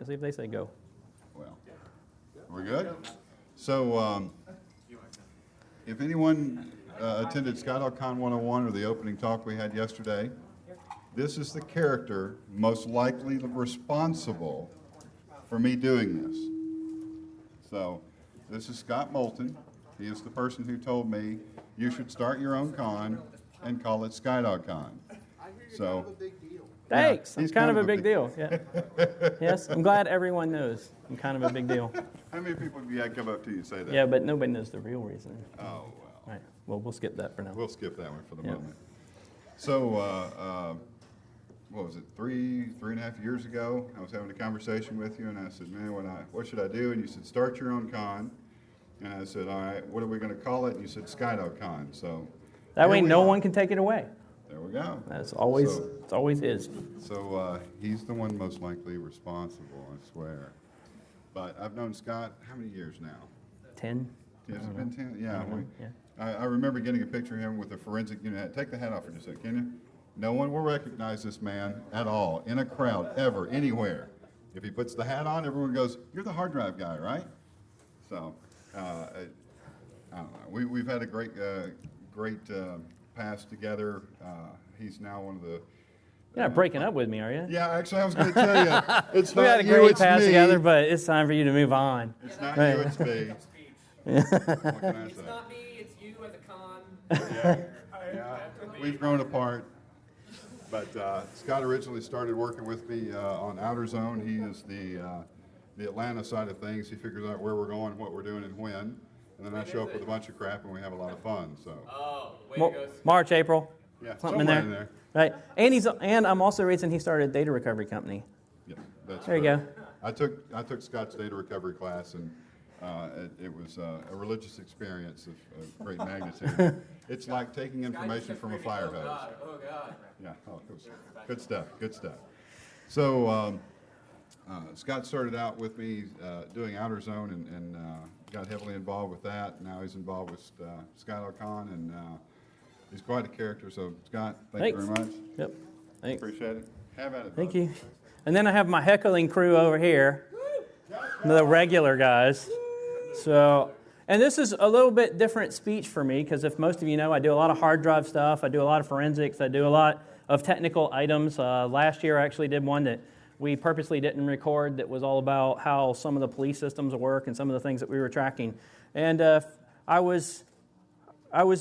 and see if they say go. Well, we're good? So, if anyone attended SkyDogCon 101 or the opening talk we had yesterday, this is the character most likely responsible for me doing this. So, this is Scott Moulton. He is the person who told me you should start your own con and call it SkyDogCon. So, thanks. Yeah, I'm kind of a big deal. Yeah. Yes, I'm glad everyone knows I'm kind of a big deal. How many people come up to you and say that? Yeah, but nobody knows the real reason. Oh, well. All right. Well, we'll skip that for now. We'll skip that one for the moment. So, what was it, three and a half years ago, I was having a conversation with you, and I said, man, what should I do? And you said, start your own con. And I said, all right, what are we going to call it? And you said, SkyDogCon. So that way no one can take it away. There we go. It's always his. So he's the one most likely responsible, I swear. But I've known Scott, how many years now? 10. Has it been 10? Yeah. Yeah. I remember getting a picture of him with a forensic unit. Take the hat off for just a second, can you? No one will recognize this man at all, in a crowd, ever, anywhere. If he puts the hat on, everyone goes, you're the hard drive guy, right? So, I don't know. We've had a great past together. He's now one of the... You're not breaking up with me, are you? Yeah, actually, I was going to tell you. It's we not had a you, great it's pass me. together, but it's time for you to move on. It's not you, it's me. What can I say? It's not me, it's you at the con. Yeah, we've grown apart. But Scott originally started working with me on Outer Zone. He is the Atlanta side of things. He figures out where we're going, what we're doing, and when. And then I show up with a bunch of crap, and we have a lot of fun. So March, April. yeah, something in there. Right. And I'm also the reason he started a data recovery company. Yeah, that's there you true. go. I took Scott's data recovery class, and it was a religious experience of great magnitude. It's like taking information from a fire hose. Oh, God. Yeah, it was good stuff. So Scott started out with me doing Outer Zone and got heavily involved with that. Now he's involved with SkyDogCon, and he's quite a character. So Scott, thank you very much. Yep. Thanks. Appreciate it. Have at it. Thank bud. you. And then I have my heckling crew over here, the regular guys. So, and this is a little bit different speech for me because if most of you know, I do a lot of hard drive stuff. I do a lot of forensics. I do a lot of technical items. Last year I actually did one that we purposely didn't record that was all about how some of the police systems work and some of the things that we were tracking. And I was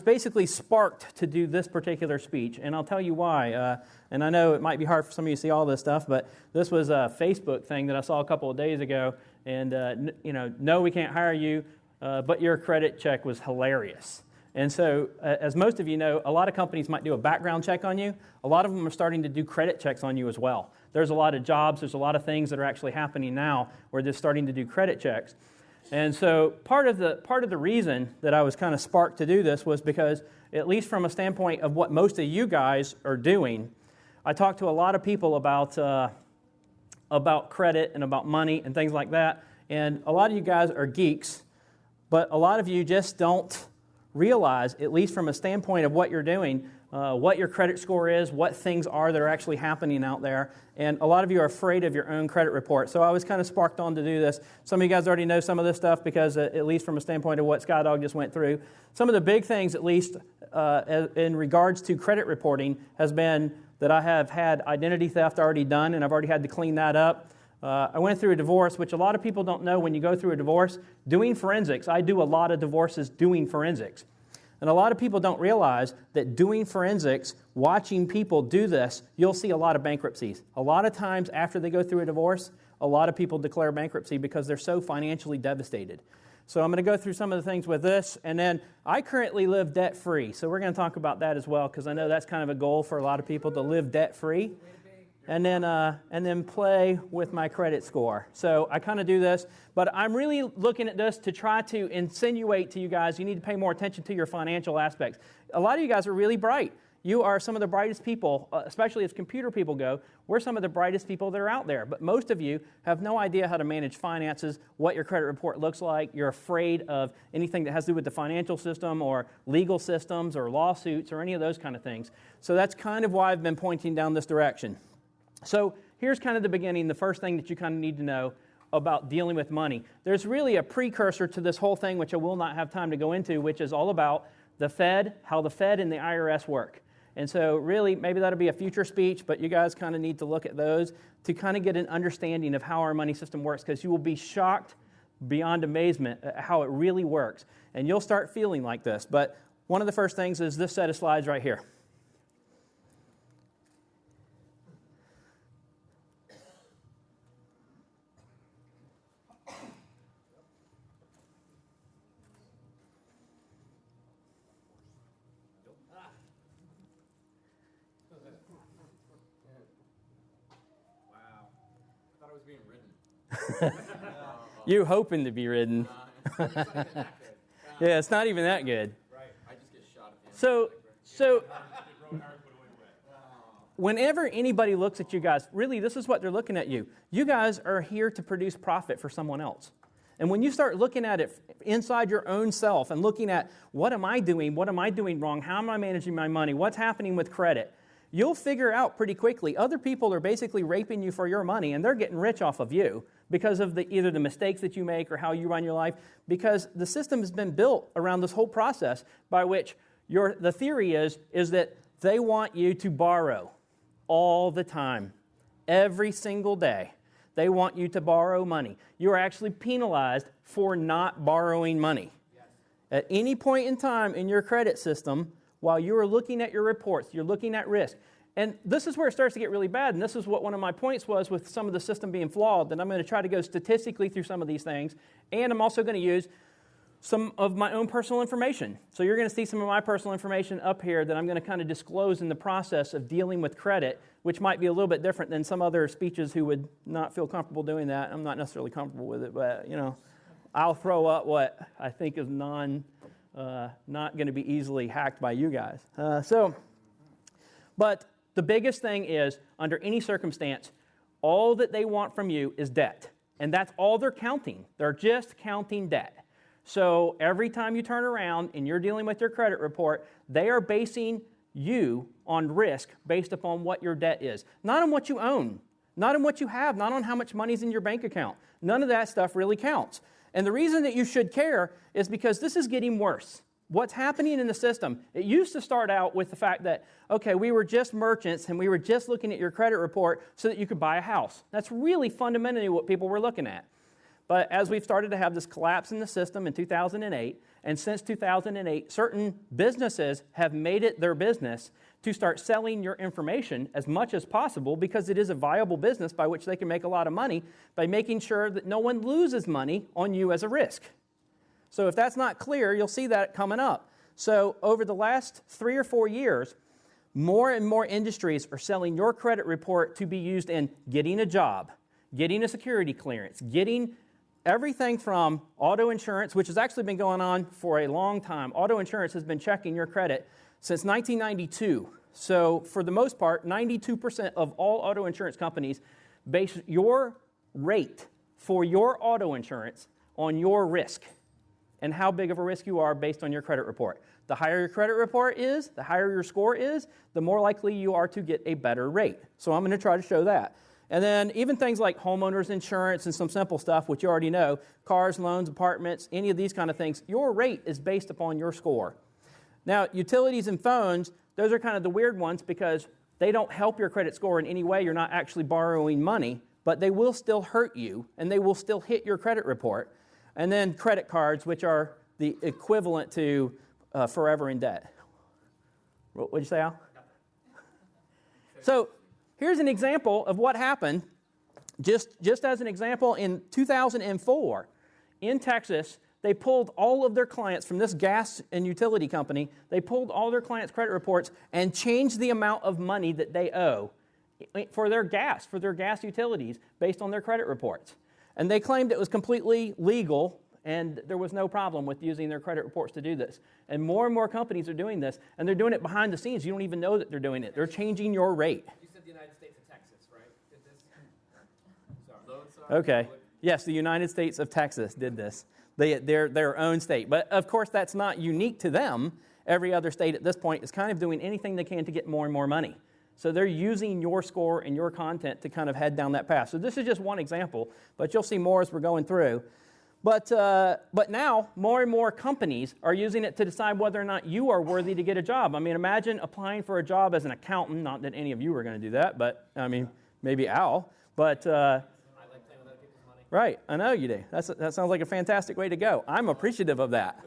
basically sparked to do this particular speech, and I'll tell you why. And I know it might be hard for some of you to see all this stuff, but this was a Facebook thing that I saw a couple of days ago, and no, we can't hire you, but your credit check was hilarious. And so, as most of you know, a lot of companies might do a background check on you. A lot of them are starting to do credit checks on you as well. There's a lot of jobs, there's a lot of things that are actually happening now where they're starting to do credit checks. And so part of the reason that I was kind of sparked to do this was because, at least from a standpoint of what most of you guys are doing, I talked to a lot of people about credit and about money and things like that. And a lot of you guys are geeks, but a lot of you just don't realize, at least from a standpoint of what you're doing, what your credit score is, what things are that are actually happening out there. And a lot of you are afraid of your own credit report. So I was kind of sparked on to do this. Some of you guys already know some of this stuff because, at least from a standpoint of what SkyDog just went through, some of the big things, at least in regards to credit reporting, has been that I have had identity theft already done, and I've already had to clean that up. I went through a divorce, which a lot of people don't know when you go through a divorce. Doing forensics, I do a lot of divorces doing forensics. And a lot of people don't realize that doing forensics, watching people do this, you'll see a lot of bankruptcies. A lot of times after they go through a divorce, a lot of people declare bankruptcy because they're so financially devastated. So I'm going to go through some of the things with this. And then I currently live debt-free. So we're going to talk about that as well because I know that's kind of a goal for a lot of people to live debt-free. And then play with my credit score. So I kind of do this, but I'm really looking at this to try to insinuate to you guys you need to pay more attention to your financial aspects. A lot of you guys are really bright. You are some of the brightest people, especially as computer people go. We're some of the brightest people that are out there. But most of you have no idea how to manage finances, what your credit report looks like. You're afraid of anything that has to do with the financial system or legal systems or lawsuits or any of those kind of things. So that's kind of why I've been pointing down this direction. So here's kind of the beginning, the first thing that you kind of need to know about dealing with money. There's really a precursor to this whole thing, which I will not have time to go into, which is all about the Fed, how the Fed and the IRS work. And so really, maybe that'll be a future speech, but you guys kind of need to look at those to kind of get an understanding of how our money system works, because you will be shocked beyond amazement at how it really works. And you'll start feeling like this. But one of the first things is this set of slides right here. You hoping to be ridden. Yeah, it's not even that good. I just get shot at the end. So whenever anybody looks at you guys, really this is what they're looking at you. You guys are here to produce profit for someone else. And when you start looking at it inside your own self and looking at what am I doing wrong, how am I managing my money, what's happening with credit, you'll figure out pretty quickly other people are basically raping you for your money, and they're getting rich off of you because of either the mistakes that you make or how you run your life, because the system has been built around this whole process by which the theory is that they want you to borrow all the time, every single day. They want you to borrow money. You are actually penalized for not borrowing money. Yes. At any point in time in your credit system, while you are looking at your reports, you're looking at risk. And this is where it starts to get really bad, and this is what one of my points was with some of the system being flawed, and I'm going to try to go statistically through some of these things, and I'm also going to use some of my own personal information. So you're going to see some of my personal information up here that I'm going to kind of disclose in the process of dealing with credit, which might be a little bit different than some other speeches who would not feel comfortable doing that. I'm not necessarily comfortable with it, but, I'll throw up what I think is not going to be easily hacked by you guys. But the biggest thing is, under any circumstance, all that they want from you is debt. And that's all they're counting. They're just counting debt. So every time you turn around and you're dealing with your credit report, they are basing you on risk based upon what your debt is. Not on what you own, not on what you have, not on how much money's in your bank account. None of that stuff really counts. And the reason that you should care is because this is getting worse. What's happening in the system, it used to start out with the fact that, okay, we were just merchants and we were just looking at your credit report so that you could buy a house. That's really fundamentally what people were looking at. But as we've started to have this collapse in the system in 2008, and since 2008, certain businesses have made it their business to start selling your information as much as possible, because it is a viable business by which they can make a lot of money by making sure that no one loses money on you as a risk. So if that's not clear, you'll see that coming up. So over the last 3 or 4 years, more and more industries are selling your credit report to be used in getting a job, getting a security clearance, getting everything from auto insurance, which has actually been going on for a long time. Auto insurance has been checking your credit since 1992. So for the most part, 92% of all auto insurance companies base your rate for your auto insurance on your risk and how big of a risk you are based on your credit report. The higher your credit report is, the higher your score is, the more likely you are to get a better rate. So I'm going to try to show that. And then even things like homeowners insurance and some simple stuff, which you already know, cars, loans, apartments, any of these kind of things, your rate is based upon your score. Now, utilities and phones, those are kind of the weird ones because they don't help your credit score in any way. You're not actually borrowing money, but they will still hurt you, and they will still hit your credit report. And then credit cards, which are the equivalent to forever in debt. What did you say, Al? So here's an example of what happened. Just as an example, in 2004, in Texas, they pulled all of their clients from this gas and utility company. They pulled all their clients' credit reports and changed the amount of money that they owe for their gas utilities based on their credit reports. And they claimed it was completely legal and there was no problem with using their credit reports to do this. And more companies are doing this, and they're doing it behind the scenes. You don't even know that they're doing it. They're changing your rate. You said the United States of Texas, right? Did this? Sorry. Okay. Yes, the United States of Texas did this. They're their own state. But, of course, that's not unique to them. Every other state at this point is kind of doing anything they can to get more and more money. So they're using your score and your content to kind of head down that path. So this is just one example, but you'll see more as we're going through. But now, more and more companies are using it to decide whether or not you are worthy to get a job. I mean, imagine applying for a job as an accountant. Not that any of you are going to do that, but, I mean, maybe Al. But, I like playing with other people's money. right, I know you do. That sounds like a fantastic way to go. I'm appreciative of that.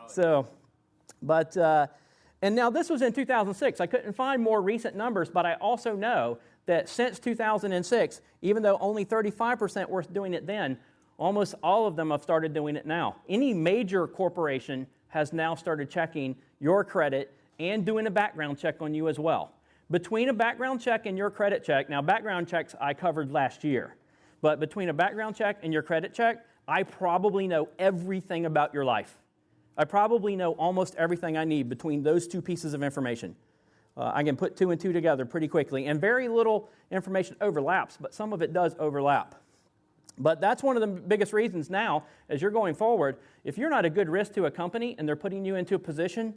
So, but, and now this was in 2006. I couldn't find more recent numbers, but I also know that since 2006, even though only 35% were doing it then, almost all of them have started doing it now. Any major corporation has now started checking your credit and doing a background check on you as well. Between a background check and your credit check, now background checks I covered last year, but between a background check and your credit check, I probably know everything about your life. I probably know almost everything I need between those two pieces of information. I can put two and two together pretty quickly, and very little information overlaps, but some of it does overlap. But that's one of the biggest reasons now, as you're going forward, if you're not a good risk to a company and they're putting you into a position,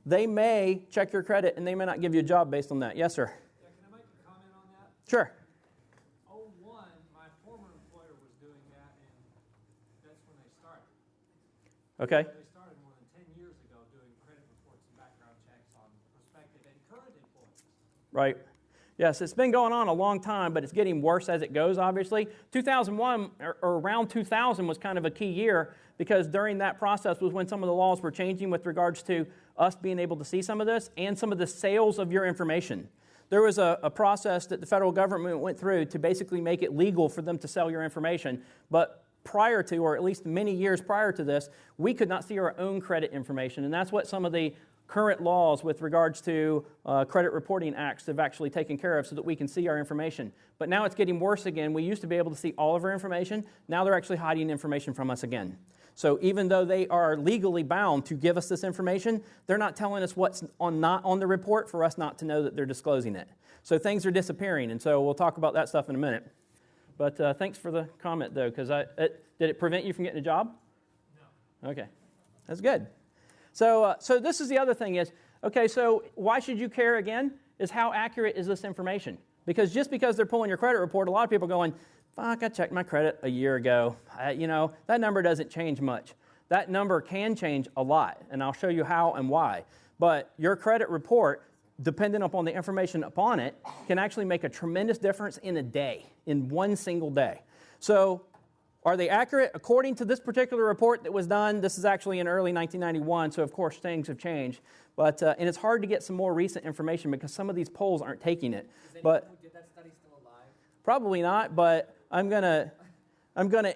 they may check your credit and they may not give you a job based on that. Yes, sir? Yeah, can I make a comment on that? Sure. 01, my former employer was doing that, and that's when they started. Okay. They started more than 10 years ago doing credit reports and background checks on prospective and current employees. Right. Yes, it's been going on a long time, but it's getting worse as it goes, obviously. 2001, or around 2000, was kind of a key year because during that process was when some of the laws were changing with regards to us being able to see some of this and some of the sales of your information. There was a process that the federal government went through to basically make it legal for them to sell your information, but prior to, or at least many years prior to this, we could not see our own credit information, and that's what some of the current laws with regards to credit reporting acts have actually taken care of so that we can see our information. But now it's getting worse again. We used to be able to see all of our information. Now they're actually hiding information from us again. So even though they are legally bound to give us this information, they're not telling us what's not on the report for us not to know that they're disclosing it. So things are disappearing, and so we'll talk about that stuff in a minute. But thanks for the comment, though, because did it prevent you from getting a job? No. Okay. That's good. So this is the other thing is, okay, so why should you care again, is how accurate is this information? Because just because they're pulling your credit report, a lot of people are going, fuck, I checked my credit a year ago. That number doesn't change much. That number can change a lot, and I'll show you how and why. But your credit report, depending upon the information upon it, can actually make a tremendous difference in a day, in one single day. So are they accurate? According to this particular report that was done, this is actually in early 1991, so of course things have changed. But and it's hard to get some more recent information because some of these polls aren't taking it. But Who did that study still alive? probably not, but I'm gonna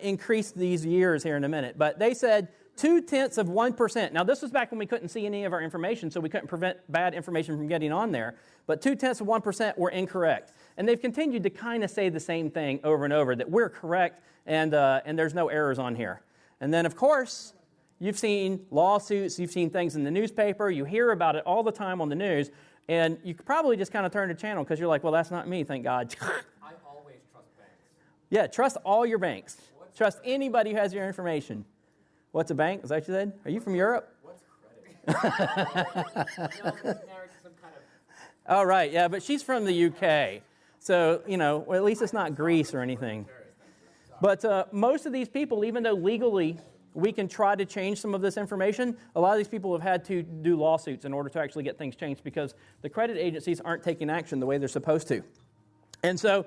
increase these years here in a minute. But they said 0.2%. Now this was back when we couldn't see any of our information, so we couldn't prevent bad information from getting on there. But 0.2% were incorrect. And they've continued to kind of say the same thing over and over, that we're correct and there's no errors on here. And then, of course, you've seen lawsuits, you've seen things in the newspaper, you hear about it all the time on the news, and you could probably just kind of turn the channel because you're like, well, that's not me, thank God. I always trust banks. Yeah, trust all your banks. Trust anybody who has your information. What's a bank? Is that what you said? Are you from Europe? What's credit? She's married to some kind of... Oh, right, yeah, but she's from the UK. So, well, at least it's not Greece or anything. But most of these people, even though legally we can try to change some of this information, a lot of these people have had to do lawsuits in order to actually get things changed because the credit agencies aren't taking action the way they're supposed to. And so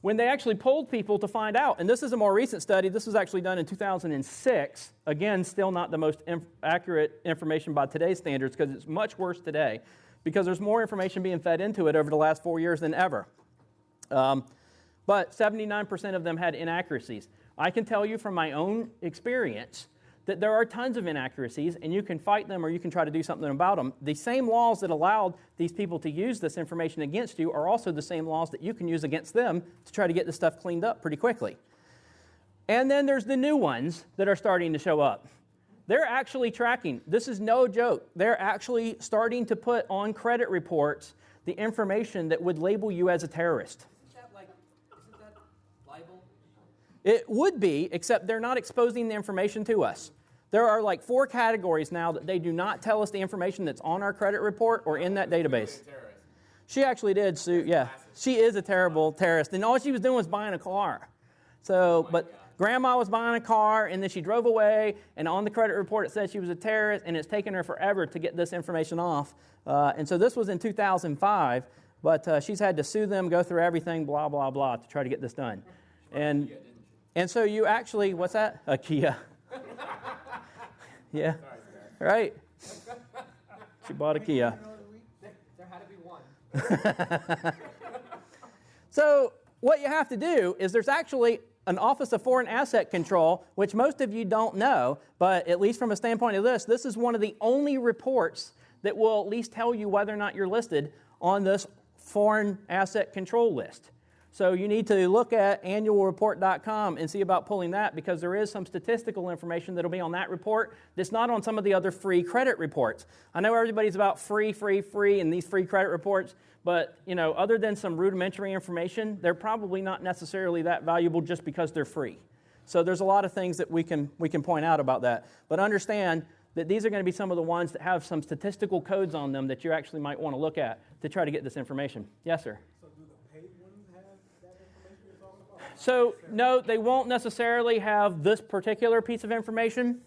when they actually polled people to find out, and this is a more recent study, this was actually done in 2006, again, still not the most accurate information by today's standards because it's much worse today because there's more information being fed into it over the last 4 years than ever. But 79% of them had inaccuracies. I can tell you from my own experience that there are tons of inaccuracies, and you can fight them or you can try to do something about them. The same laws that allowed these people to use this information against you are also the same laws that you can use against them to try to get this stuff cleaned up pretty quickly. And then there's the new ones that are starting to show up. They're actually tracking. This is no joke. They're actually starting to put on credit reports the information that would label you as a terrorist. Isn't that libel? It would be, except they're not exposing the information to us. There are like 4 categories now that they do not tell us the information that's on our credit report or in that database. She actually did sue, yeah. She is a terrible terrorist. And all she was doing was buying a car. So, but grandma was buying a car, and then she drove away, and on the credit report it said she was a terrorist, and it's taken her forever to get this information off. And so this was in 2005, but she's had to sue them, go through everything, blah, blah, blah, to try to get this done. And so you actually, what's that? A Kia. Yeah, right. She bought a Kia. There had to be one. So what you have to do is there's actually an Office of Foreign Asset Control, which most of you don't know, but at least from a standpoint of this is one of the only reports that will at least tell you whether or not you're listed on this Foreign Asset Control list. So you need to look at annualreport.com and see about pulling that, because there is some statistical information that will be on that report that's not on some of the other free credit reports. I know everybody's about free, and these free credit reports, but other than some rudimentary information, they're probably not necessarily that valuable just because they're free. So there's a lot of things that we can point out about that. But understand that these are going to be some of the ones that have some statistical codes on them that you actually might want to look at to try to get this information. Yes, sir? So, no, they won't necessarily have this particular piece of information.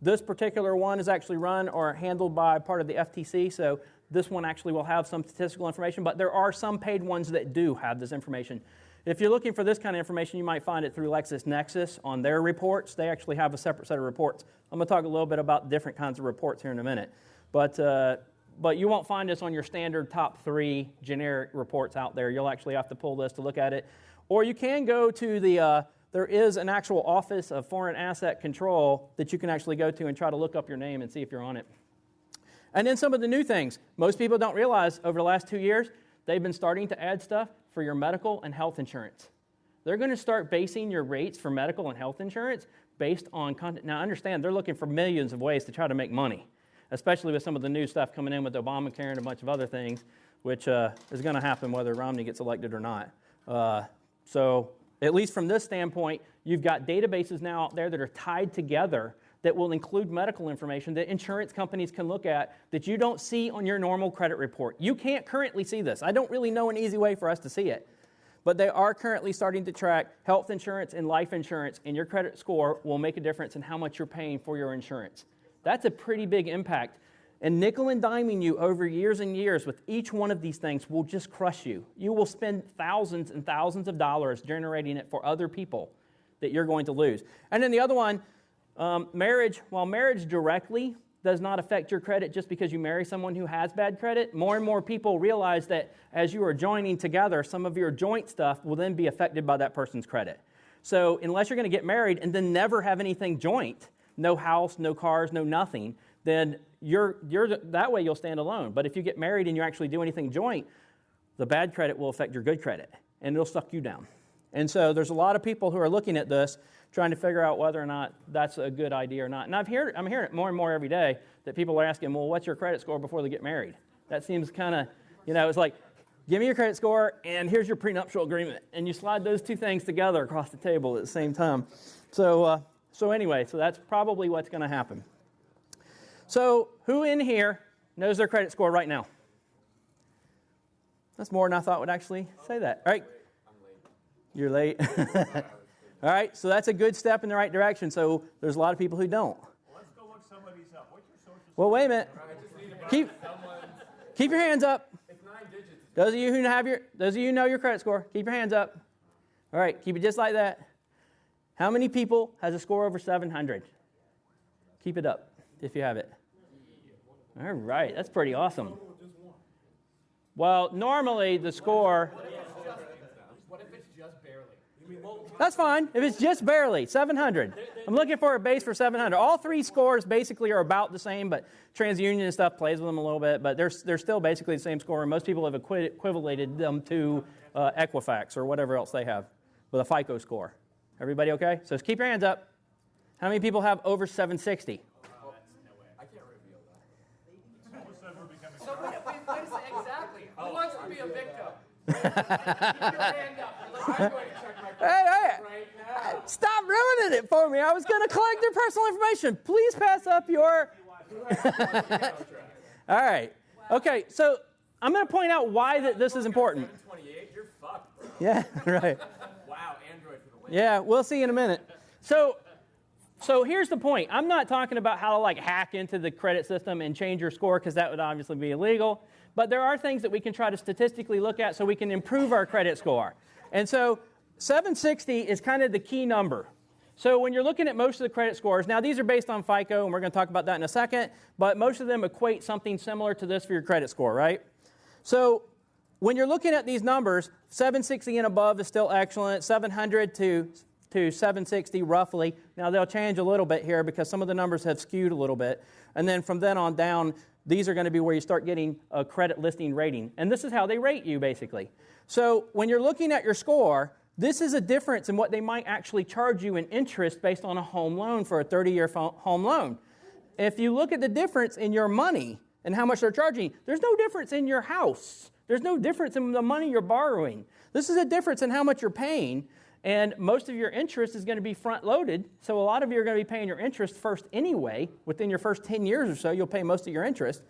This particular one is actually run or handled by part of the FTC, so this one actually will have some statistical information, but there are some paid ones that do have this information. If you're looking for this kind of information, you might find it through LexisNexis on their reports. They actually have a separate set of reports. I'm going to talk a little bit about different kinds of reports here in a minute. But you won't find this on your standard top 3 generic reports out there. You'll actually have to pull this to look at it. Or you can go to there is an actual Office of Foreign Asset Control that you can actually go to and try to look up your name and see if you're on it. And then some of the new things. Most people don't realize over the last 2 years, they've been starting to add stuff for your medical and health insurance. They're going to start basing your rates for medical and health insurance based on content. Now, understand, they're looking for millions of ways to try to make money, especially with some of the new stuff coming in with Obamacare and a bunch of other things, which is going to happen whether Romney gets elected or not. So at least from this standpoint, you've got databases now out there that are tied together that will include medical information that insurance companies can look at that you don't see on your normal credit report. You can't currently see this. I don't really know an easy way for us to see it. But they are currently starting to track health insurance and life insurance, and your credit score will make a difference in how much you're paying for your insurance. That's a pretty big impact. And nickel and diming you over years and years with each one of these things will just crush you. You will spend thousands and thousands of dollars generating it for other people that you're going to lose. And then the other one, marriage. While marriage directly does not affect your credit just because you marry someone who has bad credit, more and more people realize that as you are joining together, some of your joint stuff will then be affected by that person's credit. So unless you're going to get married and then never have anything joint, no house, no cars, no nothing, then you're that way you'll stand alone. But if you get married and you actually do anything joint, the bad credit will affect your good credit, and it'll suck you down. And so there's a lot of people who are looking at this, trying to figure out whether or not that's a good idea or not. And I'm hearing it more and more every day that people are asking, well, what's your credit score before they get married? That seems kind of, it's like, give me your credit score, and here's your prenuptial agreement. And you slide those two things together across the table at the same time. So anyway, that's probably what's going to happen. So who in here knows their credit score right now? That's more than I thought would actually say that. All right. I'm late. You're late. All right, so that's a good step in the right direction. So there's a lot of people who don't. Well, let's go look somebody's up. What's your social security? Well, wait a minute. I just need to Keep your hands up. It's 9 digits. Those of you who know your credit score, keep your hands up. All right, keep it just like that. How many people has a score over 700? Keep it up if you have it. All right, that's pretty awesome. Well, normally the score... What if it's just barely? That's fine. If it's just barely, 700. I'm looking for a base for 700. All 3 scores basically are about the same, but TransUnion and stuff plays with them a little bit, but they're still basically the same score, and most people have equivalated them to Equifax or whatever else they have with a FICO score. Everybody okay? So just keep your hands up. How many people have over 760? I can't reveal that. So wait a second. Exactly. Who wants to be a victim? Keep your hand up. I'm going to check my phone right now. Stop ruining it for me. I was going to collect their personal information. Please pass up your... All right. Okay, so I'm going to point out why this is important. 728, you're fucked, bro. Yeah, right. Wow, Android for the win. Yeah, we'll see in a minute. So here's the point. I'm not talking about how to like hack into the credit system and change your score, because that would obviously be illegal. But there are things that we can try to statistically look at so we can improve our credit score. And so 760 is kind of the key number. So when you're looking at most of the credit scores, now these are based on FICO, and we're going to talk about that in a second, but most of them equate something similar to this for your credit score, right? So when you're looking at these numbers, 760 and above is still excellent, 700 to 760 roughly. Now they'll change a little bit here because some of the numbers have skewed a little bit. And then from then on down, these are going to be where you start getting a credit listing rating. And this is how they rate you, basically. So when you're looking at your score, this is a difference in what they might actually charge you in interest based on a home loan for a 30-year home loan. If you look at the difference in your money and how much they're charging you, there's no difference in your house. There's no difference in the money you're borrowing. This is a difference in how much you're paying, and most of your interest is going to be front-loaded, so a lot of you are going to be paying your interest first anyway. Within your first 10 years or so, you'll pay most of your interest.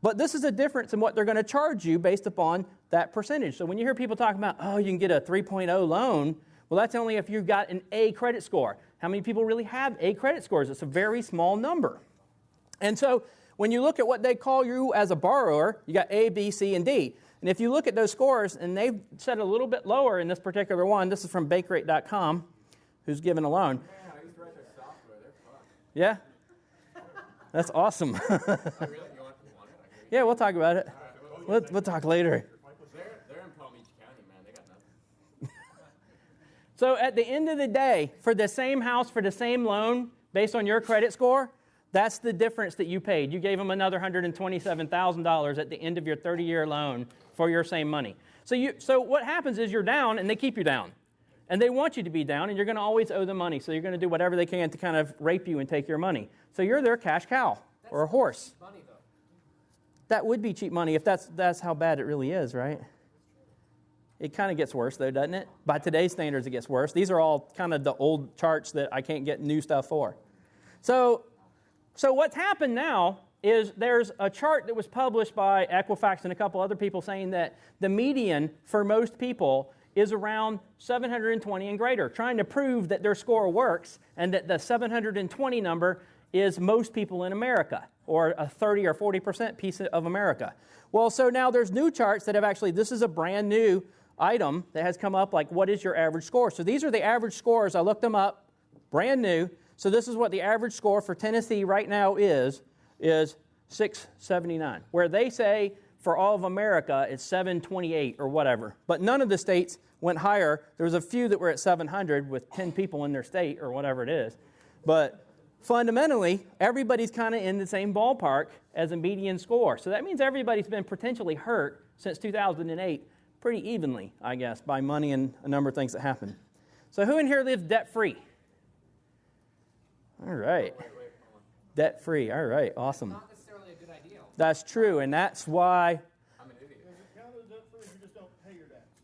But this is a difference in what they're going to charge you based upon that percentage. So when you hear people talking about, oh, you can get a 3.0 loan, well, that's only if you've got an A credit score. How many people really have A credit scores? It's a very small number. And so when you look at what they call you as a borrower, you got A, B, C, and D. And if you look at those scores, and they've set a little bit lower in this particular one, this is from BakeRate.com, who's given a loan. Man, I used to write their software. They're fucked. Yeah? That's awesome. Oh, really? You want it? Yeah, we'll talk about it. We'll talk later. They're in Palm Beach County, man. They got nothing. So at the end of the day, for the same house, for the same loan, based on your credit score, that's the difference that you paid. You gave them another $127,000 at the end of your 30-year loan for your same money. So what happens is you're down, and they keep you down. And they want you to be down, and you're going to always owe them money. So you're going to do whatever they can to kind of rape you and take your money. So you're their cash cow or a horse. Money, though. That would be cheap money if that's how bad it really is, right? It kind of gets worse, though, doesn't it? By today's standards, it gets worse. These are all kind of the old charts that I can't get new stuff for. So what's happened now is there's a chart that was published by Equifax and a couple other people saying that the median for most people is around 720 and greater, trying to prove that their score works and that the 720 number is most people in America, or a 30 or 40% piece of America. Well, so now there's new charts that have actually, this is a brand new item that has come up, like what is your average score? So these are the average scores. I looked them up, brand new. So this is what the average score for Tennessee right now is 679, where they say for all of America it's 728 or whatever. But none of the states went higher. There was a few that were at 700 with 10 people in their state or whatever it is. But fundamentally, everybody's kind of in the same ballpark as a median score. So that means everybody's been potentially hurt since 2008 pretty evenly, I guess, by money and a number of things that happen. So who in here lives debt-free? All right. Debt-free. All right. Awesome. Not necessarily a good idea. That's true, and that's why. I'm an idiot. Does it count as debt-free if you just don't pay your debts?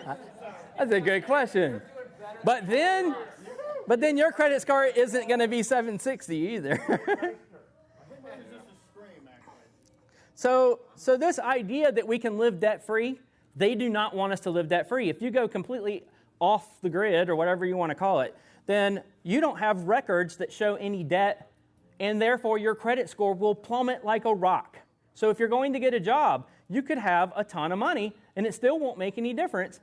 Yeah. That's a good question. But then your credit score isn't going to be 760 either. I think maybe just a scream, actually. So this idea that we can live debt-free, they do not want us to live debt-free. If you go completely off the grid or whatever you want to call it, then you don't have records that show any debt, and therefore your credit score will plummet like a rock. So if you're going to get a job, you could have a ton of money, and it still won't make any difference.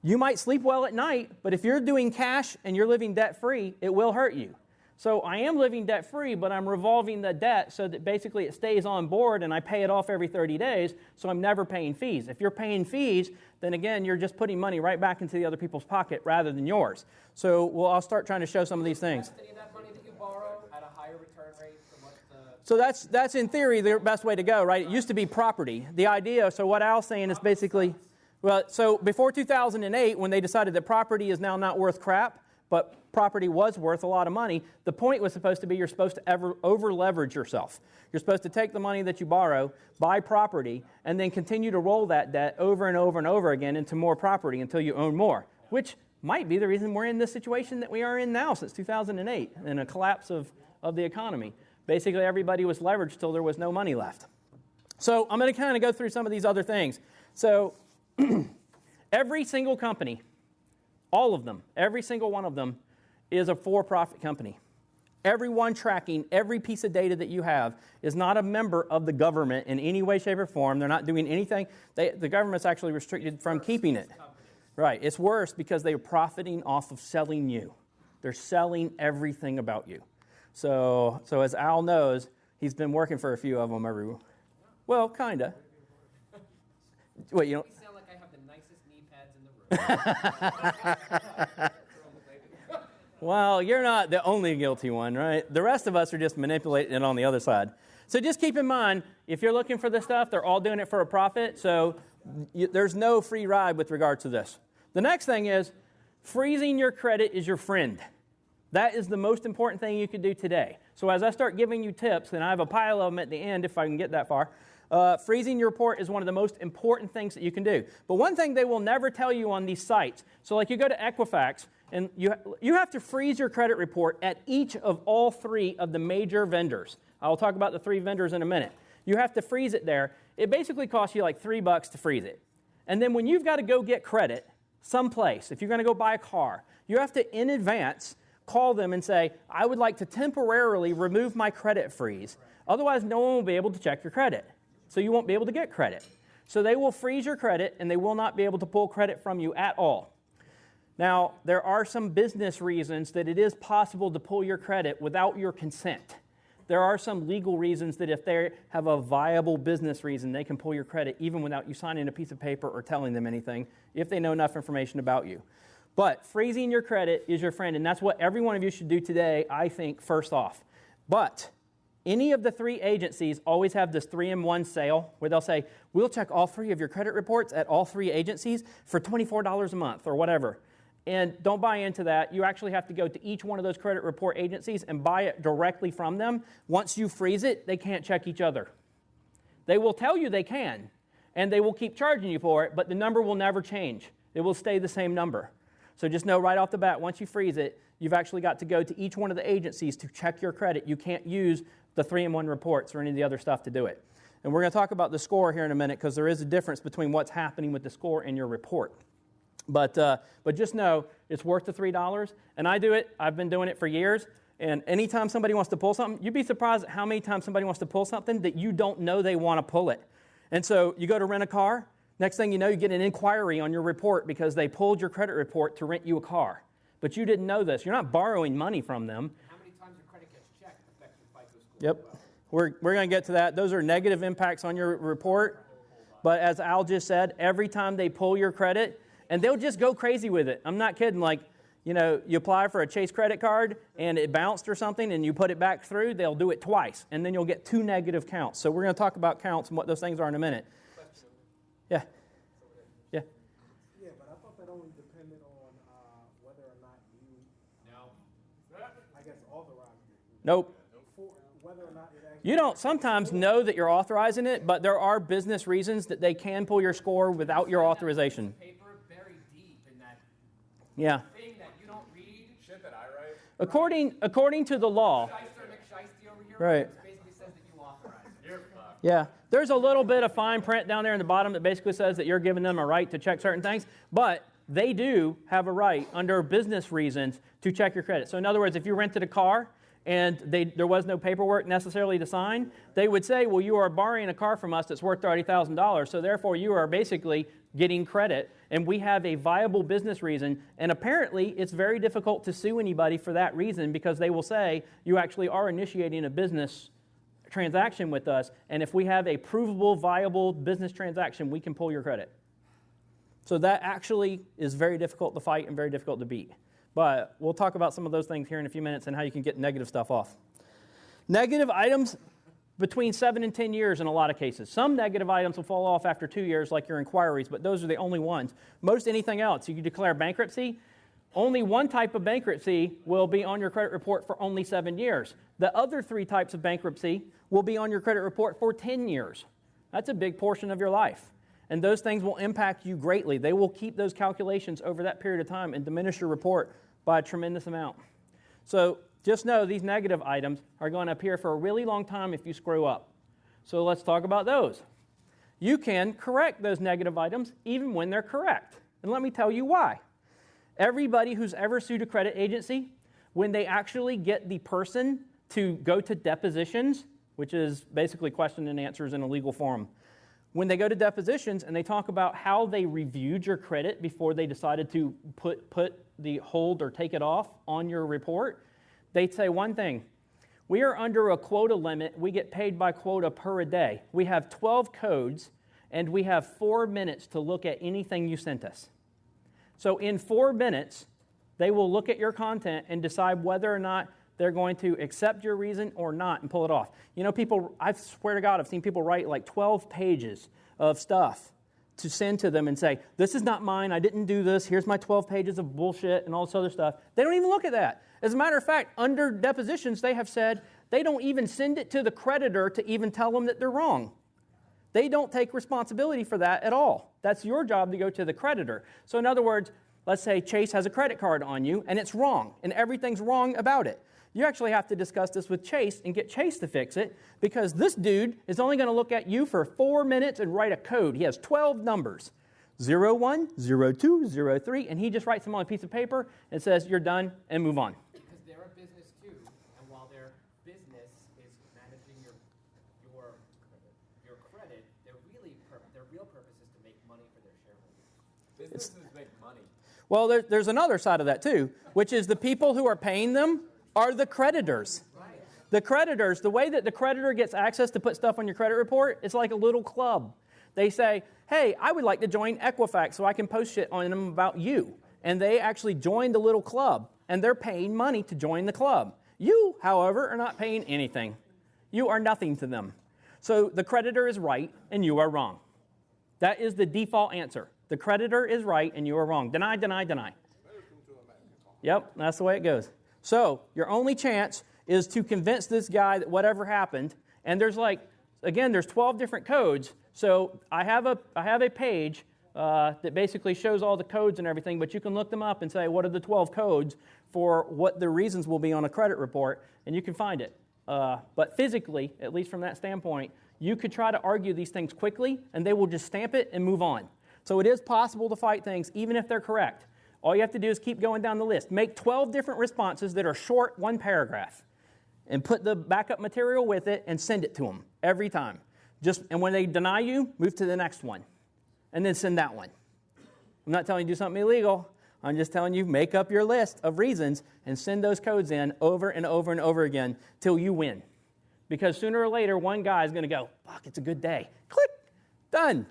You might sleep well at night, but if you're doing cash and you're living debt-free, it will hurt you. So I am living debt-free, but I'm revolving the debt so that basically it stays on board and I pay it off every 30 days, so I'm never paying fees. If you're paying fees, then again, you're just putting money right back into the other people's pocket rather than yours. So I'll start trying to show some of these things. Any of that money that you borrow at a higher return rate than what the... So that's in theory the best way to go, right? It used to be property. The idea, so what Al's saying is basically, well, so before 2008, when they decided that property is now not worth crap, but property was worth a lot of money, the point was supposed to be you're supposed to over-leverage yourself. You're supposed to take the money that you borrow, buy property, and then continue to roll that debt over and over and over again into more property until you own more, which might be the reason we're in this situation that we are in now since 2008 and a collapse of the economy. Basically, everybody was leveraged till there was no money left. So I'm going to kind of go through some of these other things. So every single company, all of them, every single one of them is a for-profit company. Everyone tracking every piece of data that you have is not a member of the government in any way, shape, or form. They're not doing anything. The government's actually restricted from keeping it. Right. It's worse because they're profiting off of selling you. They're selling everything about you. So as Al knows, he's been working for a few of them well, kind of. Wait, you know. You sound like I have the nicest knee pads in the room. Well, you're not the only guilty one, right? The rest of us are just manipulating it on the other side. So just keep in mind, if you're looking for this stuff, they're all doing it for a profit, so there's no free ride with regard to this. The next thing is, freezing your credit is your friend. That is the most important thing you can do today. So as I start giving you tips, and I have a pile of them at the end if I can get that far, freezing your report is one of the most important things that you can do. But one thing they will never tell you on these sites, so like you go to Equifax, and you have to freeze your credit report at each of all three of the major vendors. I'll talk about the three vendors in a minute. You have to freeze it there. It basically costs you like $3 to freeze it. And then when you've got to go get credit someplace, if you're going to go buy a car, you have to, in advance, call them and say, I would like to temporarily remove my credit freeze. Otherwise, no one will be able to check your credit. So you won't be able to get credit. So they will freeze your credit, and they will not be able to pull credit from you at all. Now, there are some business reasons that it is possible to pull your credit without your consent. There are some legal reasons that if they have a viable business reason, they can pull your credit even without you signing a piece of paper or telling them anything, if they know enough information about you. But freezing your credit is your friend, and that's what every one of you should do today, I think, first off. But any of the three agencies always have this 3-in-1 sale where they'll say, we'll check all three of your credit reports at all three agencies for $24 a month or whatever. And don't buy into that. You actually have to go to each one of those credit report agencies and buy it directly from them. Once you freeze it, they can't check each other. They will tell you they can, and they will keep charging you for it, but the number will never change. It will stay the same number. So just know right off the bat, once you freeze it, you've actually got to go to each one of the agencies to check your credit. You can't use the 3-in-1 reports or any of the other stuff to do it. And we're going to talk about the score here in a minute because there is a difference between what's happening with the score and your report. But just know it's worth the $3, and I do it. I've been doing it for years, and anytime somebody wants to pull something, you'd be surprised at how many times somebody wants to pull something that you don't know they want to pull it. And so you go to rent a car, next thing you know, you get an inquiry on your report because they pulled your credit report to rent you a car. But you didn't know this. You're not borrowing money from them. How many times your credit gets checked affects your FICO score? Yep. We're going to get to that. Those are negative impacts on your report. But as Al just said, every time they pull your credit, and they'll just go crazy with it. I'm not kidding. Like, you know, you apply for a Chase credit card and it bounced or something and you put it back through, they'll do it twice. And then you'll get 2 negative counts. So we're going to talk about counts and what those things are in a minute. Yeah. Yeah. Yeah, but I thought that only depended on whether or not you, I guess, authorized it. Nope. For whether or not it actually. You don't sometimes know that you're authorizing it, but there are business reasons that they can pull your score without your authorization. Paper buried deep in that Yeah. thing that you don't read. Shit that I write. According to the law. Shyster McShysty over here. Right. Which basically says that you authorize it. You're fucked. Yeah, there's a little bit of fine print down there in the bottom that basically says that you're giving them a right to check certain things, but they do have a right under business reasons to check your credit. So in other words, if you rented a car and there was no paperwork necessarily to sign, they would say, well, you are borrowing a car from us that's worth $30,000, so therefore you are basically getting credit, and we have a viable business reason, and apparently it's very difficult to sue anybody for that reason because they will say you actually are initiating a business transaction with us, and if we have a provable, viable business transaction, we can pull your credit. So that actually is very difficult to fight and very difficult to beat. But we'll talk about some of those things here in a few minutes and how you can get negative stuff off. Negative items between 7 and 10 years in a lot of cases. Some negative items will fall off after 2 years like your inquiries, but those are the only ones. Most anything else, you can declare bankruptcy. Only one type of bankruptcy will be on your credit report for only 7 years. The other 3 types of bankruptcy will be on your credit report for 10 years. That's a big portion of your life. And those things will impact you greatly. They will keep those calculations over that period of time and diminish your report by a tremendous amount. So just know these negative items are going to appear for a really long time if you screw up. So let's talk about those. You can correct those negative items even when they're correct. And let me tell you why. Everybody who's ever sued a credit agency, when they actually get the person to go to depositions, which is basically question and answers in a legal forum, when they go to depositions and they talk about how they reviewed your credit before they decided to put the hold or take it off on your report, they say one thing: we are under a quota limit. We get paid by quota per a day. We have 12 codes, and we have 4 minutes to look at anything you sent us. So in 4 minutes, they will look at your content and decide whether or not they're going to accept your reason or not and pull it off. You know, people, I swear to God, I've seen people write like 12 pages of stuff to send to them and say, this is not mine, I didn't do this, here's my 12 pages of bullshit and all this other stuff. They don't even look at that. As a matter of fact, under depositions, they have said they don't even send it to the creditor to even tell them that they're wrong. They don't take responsibility for that at all. That's your job to go to the creditor. So in other words, let's say Chase has a credit card on you and it's wrong and everything's wrong about it. You actually have to discuss this with Chase and get Chase to fix it, because this dude is only going to look at you for 4 minutes and write a code. He has 12 numbers, 01, 02, 03, and he just writes them on a piece of paper and says, you're done, and move on. Because they're a business too, and while their business is managing your credit, their real purpose is to make money for their shareholders. Businesses make money. Well, there's another side of that too, which is the people who are paying them are the creditors. The creditors, the way that the creditor gets access to put stuff on your credit report is like a little club. They say, hey, I would like to join Equifax so I can post shit on them about you. And they actually join the little club, and they're paying money to join the club. You, however, are not paying anything. You are nothing to them. So the creditor is right, and you are wrong. That is the default answer. The creditor is right, and you are wrong. Deny, deny, deny. Yep, that's the way it goes. So your only chance is to convince this guy that whatever happened, and there's there's 12 different codes. So I have a page that basically shows all the codes and everything, but you can look them up and say, what are the 12 codes for what the reasons will be on a credit report, and you can find it. But physically, at least from that standpoint, you could try to argue these things quickly, and they will just stamp it and move on. So it is possible to fight things, even if they're correct. All you have to do is keep going down the list. Make 12 different responses that are short, 1 paragraph, and put the backup material with it and send it to them every time. And when they deny you, move to the next one, and then send that one. I'm not telling you to do something illegal. I'm just telling you, make up your list of reasons and send those codes in over and over and over again till you win. Because sooner or later, one guy is going to go, fuck, it's a good day. Click, done.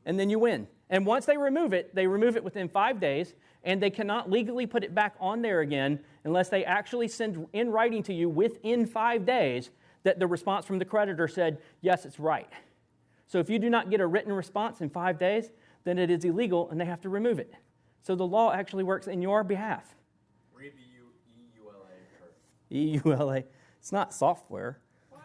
And then you win. And once they remove it within 5 days, and they cannot legally put it back on there again unless they actually send in writing to you within 5 days that the response from the creditor said, yes, it's right. So if you do not get a written response in 5 days, then it is illegal and they have to remove it. So the law actually works in your behalf. Read the EULA first. EULA. It's not software. What?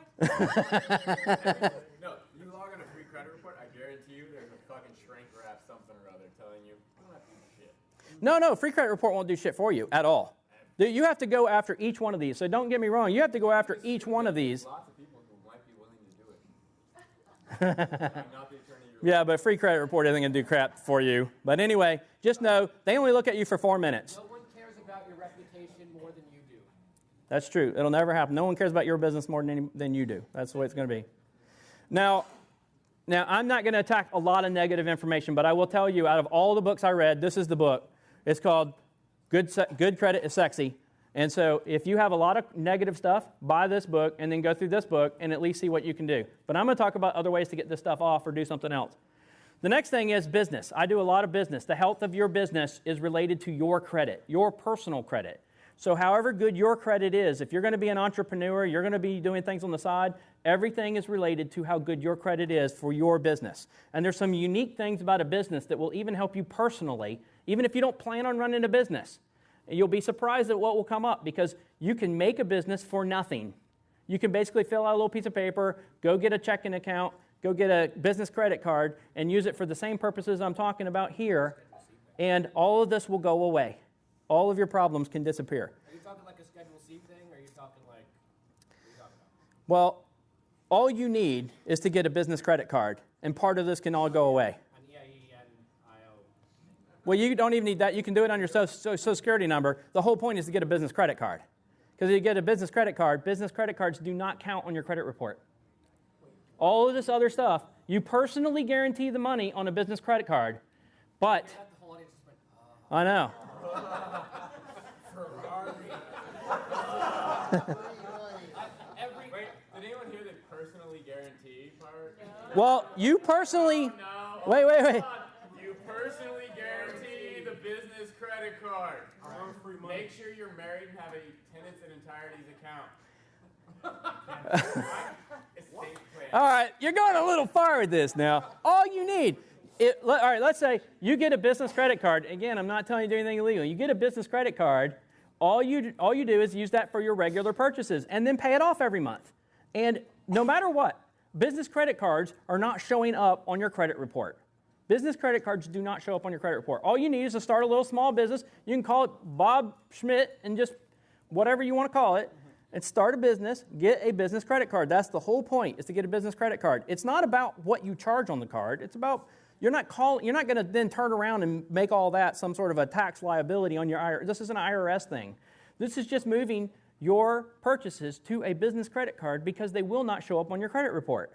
No, you log on a free credit report, I guarantee you there's a fucking shrink wrap something or other telling you, you don't have to do shit. No, free credit report won't do shit for you at all. You have to go after each one of these. So don't get me wrong. You have to go after each one of these. Lots of people who might be willing to do it. I'm not the attorney you're Yeah, but free credit report isn't going to do crap for you. But anyway, just know they only look at you for 4 minutes. No one cares about your reputation more than you do. That's true. It'll never happen. No one cares about your business more than you do. That's the way it's going to be. Now, I'm not going to attack a lot of negative information, but I will tell you, out of all the books I read, this is the book. It's called Good Credit is Sexy. And so if you have a lot of negative stuff, buy this book and then go through this book and at least see what you can do. But I'm going to talk about other ways to get this stuff off or do something else. The next thing is business. I do a lot of business. The health of your business is related to your credit, your personal credit. So however good your credit is, if you're going to be an entrepreneur, you're going to be doing things on the side, everything is related to how good your credit is for your business. And there's some unique things about a business that will even help you personally, even if you don't plan on running a business. You'll be surprised at what will come up because you can make a business for nothing. You can basically fill out a little piece of paper, go get a checking account, go get a business credit card, and use it for the same purposes I'm talking about here, and all of this will go away. All of your problems can disappear. Are you talking like a Schedule C thing, or are you talking like, what are you talking about? Well, all you need is to get a business credit card, and part of this can all go away. An EIN-IO. Well, you don't even need that. You can do it on your Social Security number. The whole point is to get a business credit card. Because if you get a business credit cards do not count on your credit report. All of this other stuff, you personally guarantee the money on a business credit card, but I know. Wait, did anyone hear the personally guarantee part? Well, you personally. No. Wait. You personally guarantee the business credit card. Make sure you're married and have a tenants and entireties account. Estate plan. All right, you're going a little far with this now. All you need. All right, let's say you get a business credit card. Again, I'm not telling you to do anything illegal. You get a business credit card. All you do is use that for your regular purchases and then pay it off every month. And no matter what, business credit cards are not showing up on your credit report. Business credit cards do not show up on your credit report. All you need is to start a little small business. You can call it Bob Schmidt and just whatever you want to call it, and start a business, get a business credit card. That's the whole point, is to get a business credit card. It's not about what you charge on the card. It's about you're not going to then turn around and make all that some sort of a tax liability on your IRS. This is an IRS thing. This is just moving your purchases to a business credit card because they will not show up on your credit report.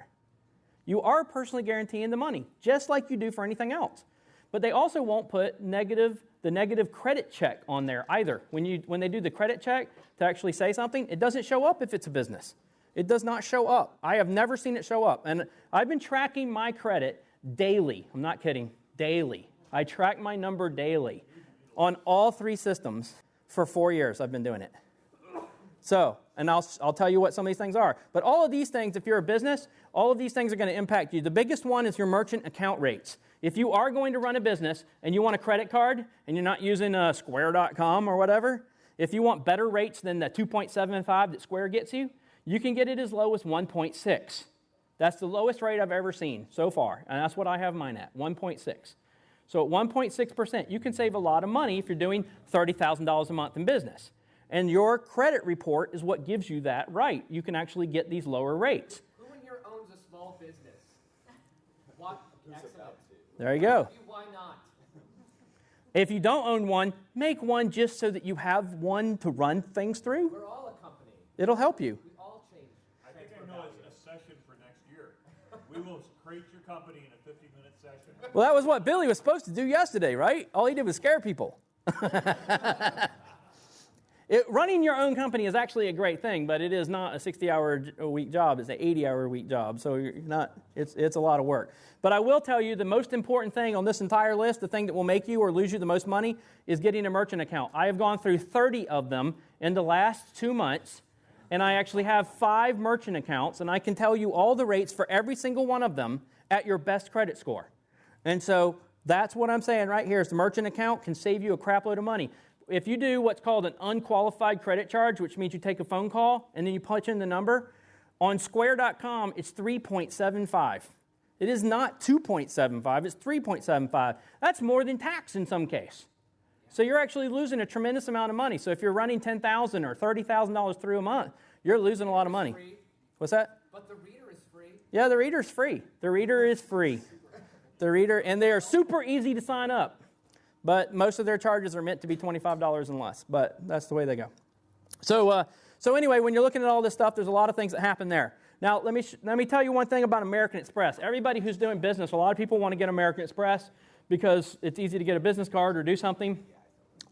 You are personally guaranteeing the money, just like you do for anything else. But they also won't put the negative credit check on there either. When they do the credit check to actually say something, it doesn't show up if it's a business. It does not show up. I have never seen it show up. And I've been tracking my credit daily. I'm not kidding. Daily. I track my number daily on all 3 systems for 4 years. I've been doing it. So, and I'll tell you what some of these things are. But all of these things, if you're a business, all of these things are going to impact you. The biggest one is your merchant account rates. If you are going to run a business and you want a credit card and you're not using Square.com or whatever, if you want better rates than the 2.75 that Square gets you, you can get it as low as 1.6. That's the lowest rate I've ever seen so far, and that's what I have mine at, 1.6. So at 1.6%, you can save a lot of money if you're doing $30,000 a month in business. And your credit report is what gives you that right. You can actually get these lower rates. Who in here owns a small business? What? Excellent. There you go. Why not? If you don't own one, make one just so that you have one to run things through. We're all a company. It'll help you. We all change. I think I know a session for next year. We will create your company in a 15-minute session. Well, that was what Billy was supposed to do yesterday, right? All he did was scare people. Running your own company is actually a great thing, but it is not a 60-hour-a-week job. It's an 80-hour-a-week job, so it's a lot of work. But I will tell you the most important thing on this entire list, the thing that will make you or lose you the most money, is getting a merchant account. I have gone through 30 of them in the last 2 months, and I actually have 5 merchant accounts, and I can tell you all the rates for every single one of them at your best credit score. And so that's what I'm saying right here is the merchant account can save you a crap load of money. If you do what's called an unqualified credit charge, which means you take a phone call and then you punch in the number, on Square.com, it's 3.75. It is not 2.75, it's 3.75. That's more than tax in some case. So you're actually losing a tremendous amount of money. So if you're running $10,000 or $30,000 through a month, you're losing a lot of money. Free. What's that? But the reader is free. Yeah, the reader's free. The reader is free. The reader, and they are super easy to sign up. But most of their charges are meant to be $25 and less. But that's the way they go. So anyway, when you're looking at all this stuff, there's a lot of things that happen there. Now, let me tell you one thing about American Express. Everybody who's doing business, a lot of people want to get American Express because it's easy to get a business card or do something,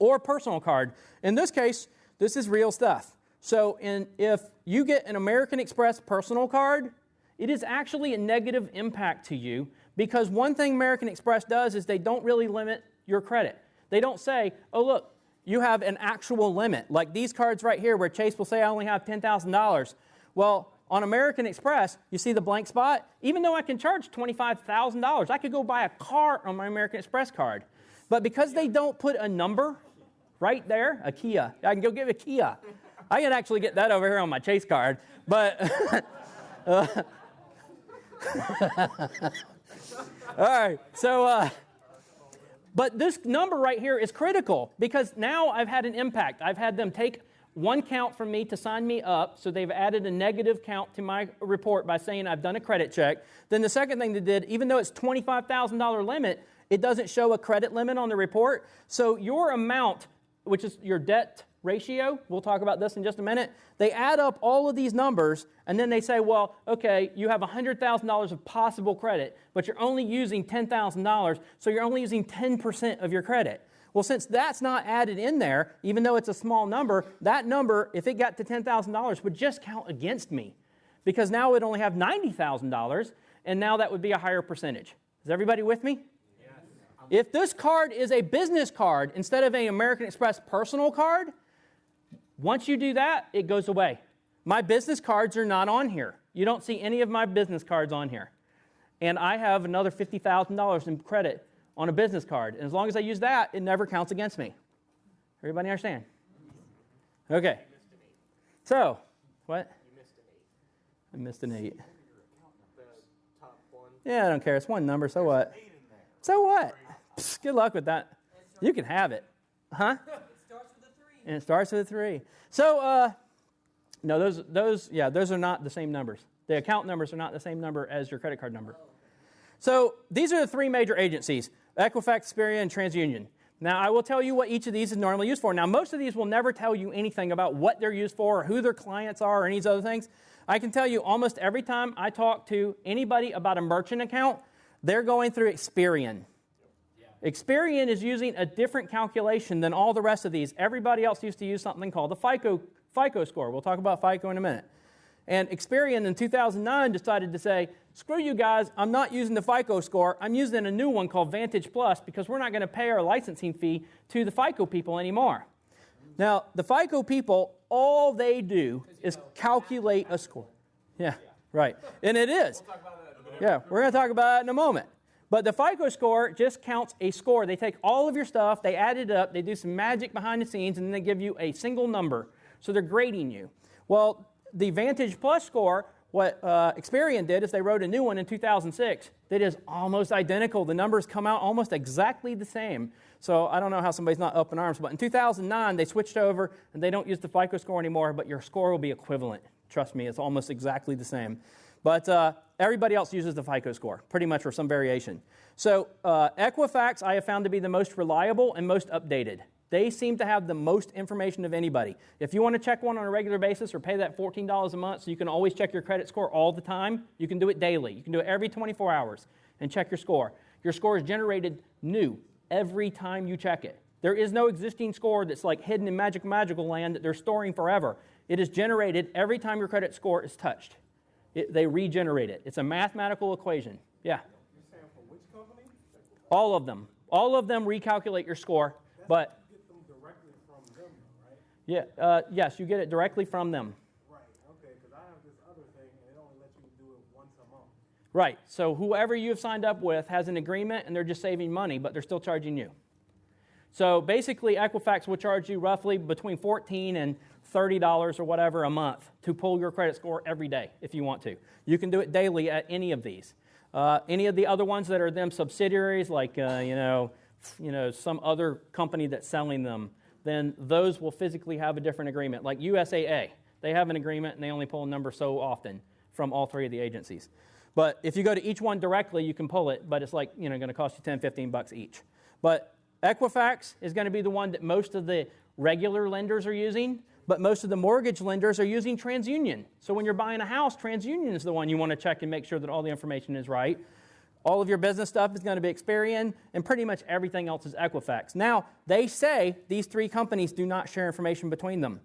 or a personal card. In this case, this is real stuff. So if you get an American Express personal card, it is actually a negative impact to you because one thing American Express does is they don't really limit your credit. They don't say, oh, look, you have an actual limit. Like these cards right here where Chase will say I only have $10,000. Well, on American Express, you see the blank spot? Even though I can charge $25,000, I could go buy a car on my American Express card. But because they don't put a number right there, a Kia, I can go get a Kia. I can actually get that over here on my Chase card. But all right, so but this number right here is critical because now I've had an impact. I've had them take one count from me to sign me up, so they've added a negative count to my report by saying I've done a credit check. Then the second thing they did, even though it's $25,000 limit, it doesn't show a credit limit on the report. So your amount, which is your debt ratio, we'll talk about this in just a minute, they add up all of these numbers, and then they say, well, okay, you have $100,000 of possible credit, but you're only using $10,000, so you're only using 10% of your credit. Well, since that's not added in there, even though it's a small number, that number, if it got to $10,000, would just count against me, because now it would only have $90,000, and now that would be a higher percentage. Is everybody with me? Yes. If this card is a business card instead of an American Express personal card, once you do that, it goes away. My business cards are not on here. You don't see any of my business cards on here. And I have another $50,000 in credit on a business card. And as long as I use that, it never counts against me. Everybody understand? Okay. So, what? You missed an 8. I missed an 8. The top one. Yeah, I don't care. It's one number, so what? So what? Psst, good luck with that. You can have it. Huh? And it starts with a 3. So, no, those are not the same numbers. The account numbers are not the same number as your credit card number. So these are the 3 major agencies, Equifax, Experian, and TransUnion. Now, I will tell you what each of these is normally used for. Now, most of these will never tell you anything about what they're used for or who their clients are or any of these other things. I can tell you almost every time I talk to anybody about a merchant account, they're going through Experian. Experian is using a different calculation than all the rest of these. Everybody else used to use something called the FICO score. We'll talk about FICO in a minute. And Experian in 2009 decided to say, screw you guys, I'm not using the FICO score. I'm using a new one called Vantage Plus because we're not going to pay our licensing fee to the FICO people anymore. Now, the FICO people, all they do is calculate a score. Yeah, right. And it is. Yeah, we're going to talk about it in a moment. But the FICO score just counts a score. They take all of your stuff, they add it up, they do some magic behind the scenes, and then they give you a single number. So they're grading you. Well, the Vantage Plus score, what Experian did is they wrote a new one in 2006 that is almost identical. The numbers come out almost exactly the same. So I don't know how somebody's not up in arms, but in 2009 they switched over and they don't use the FICO score anymore, but your score will be equivalent. Trust me, it's almost exactly the same. But everybody else uses the FICO score, pretty much, or some variation. So Equifax I have found to be the most reliable and most updated. They seem to have the most information of anybody. If you want to check one on a regular basis or pay that $14 a month so you can always check your credit score all the time, you can do it daily. You can do it every 24 hours and check your score. Your score is generated new every time you check it. There is no existing score that's like hidden in magical land that they're storing forever. It is generated every time your credit score is touched. They regenerate it. It's a mathematical equation. Yeah? You're saying for which company? All of them. All of them recalculate your score, but... You get them directly from them, though, right? Yeah. Yes, you get it directly from them. Right, okay, because I have this other thing, and it only lets you do it once a month. Right. So whoever you've signed up with has an agreement, and they're just saving money, but they're still charging you. So basically, Equifax will charge you roughly between $14 and $30 or whatever a month to pull your credit score every day if you want to. You can do it daily at any of these. Any of the other ones that are them subsidiaries, like some other company that's selling them, then those will physically have a different agreement. Like USAA, they have an agreement and they only pull a number so often from all 3 of the agencies. But if you go to each one directly, you can pull it, but it's like going to cost you $10, $15 each. But Equifax is going to be the one that most of the regular lenders are using, but most of the mortgage lenders are using TransUnion. So when you're buying a house, TransUnion is the one you want to check and make sure that all the information is right. All of your business stuff is going to be Experian, and pretty much everything else is Equifax. Now, they say these 3 companies do not share information between them,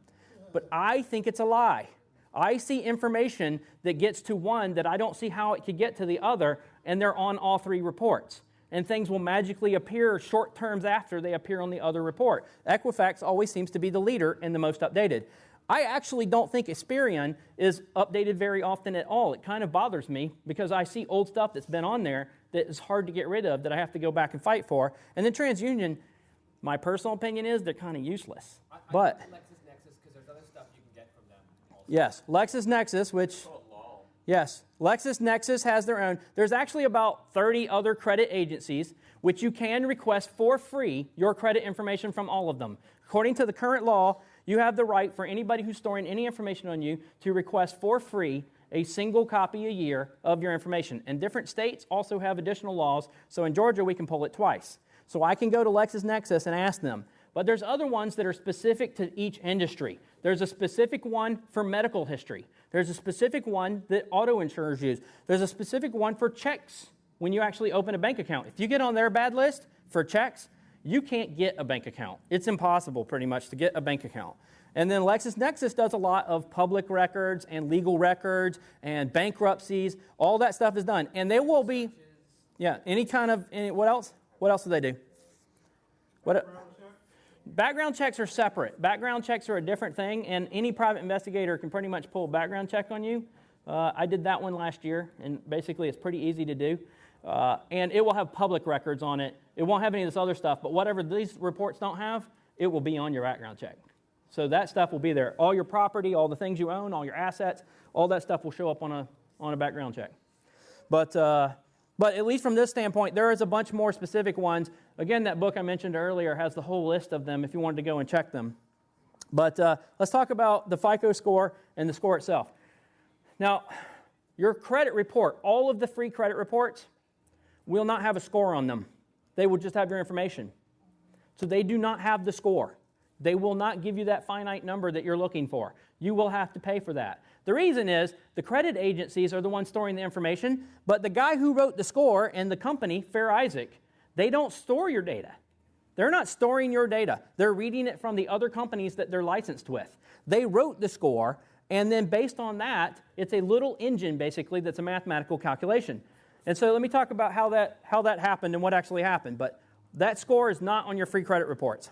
but I think it's a lie. I see information that gets to one that I don't see how it could get to the other, and they're on all 3 reports. And things will magically appear short terms after they appear on the other report. Equifax always seems to be the leader and the most updated. I actually don't think Experian is updated very often at all. It kind of bothers me because I see old stuff that's been on there that is hard to get rid of that I have to go back and fight for. And then TransUnion, my personal opinion is they're kind of useless. But LexisNexis, because there's other stuff you can get from them also. Yes, LexisNexis, which... Yes, LexisNexis has their own. There's actually about 30 other credit agencies which you can request for free your credit information from all of them. According to the current law, you have the right for anybody who's storing any information on you to request for free a single copy a year of your information. And different states also have additional laws. So in Georgia, we can pull it twice. So I can go to LexisNexis and ask them. But there's other ones that are specific to each industry. There's a specific one for medical history. There's a specific one that auto insurers use. There's a specific one for checks when you actually open a bank account. If you get on their bad list for checks, you can't get a bank account. It's impossible pretty much to get a bank account. And then LexisNexis does a lot of public records and legal records and bankruptcies. All that stuff is done. And they will be, any kind of, what else? What else do they do? Background checks are separate. Background checks are a different thing, and any private investigator can pretty much pull a background check on you. I did that one last year, and basically it's pretty easy to do. And it will have public records on it. It won't have any of this other stuff, but whatever these reports don't have, it will be on your background check. So that stuff will be there. All your property, all the things you own, all your assets, all that stuff will show up on a background check. But at least from this standpoint, there is a bunch more specific ones. Again, that book I mentioned earlier has the whole list of them if you wanted to go and check them. But let's talk about the FICO score and the score itself. Now, your credit report, all of the free credit reports will not have a score on them. They will just have your information. So they do not have the score. They will not give you that finite number that you're looking for. You will have to pay for that. The reason is the credit agencies are the ones storing the information, but the guy who wrote the score and the company, Fair Isaac, they don't store your data. They're not storing your data. They're reading it from the other companies that they're licensed with. They wrote the score, and then based on that, it's a little engine, basically, that's a mathematical calculation. And so let me talk about how that happened and what actually happened. But that score is not on your free credit reports.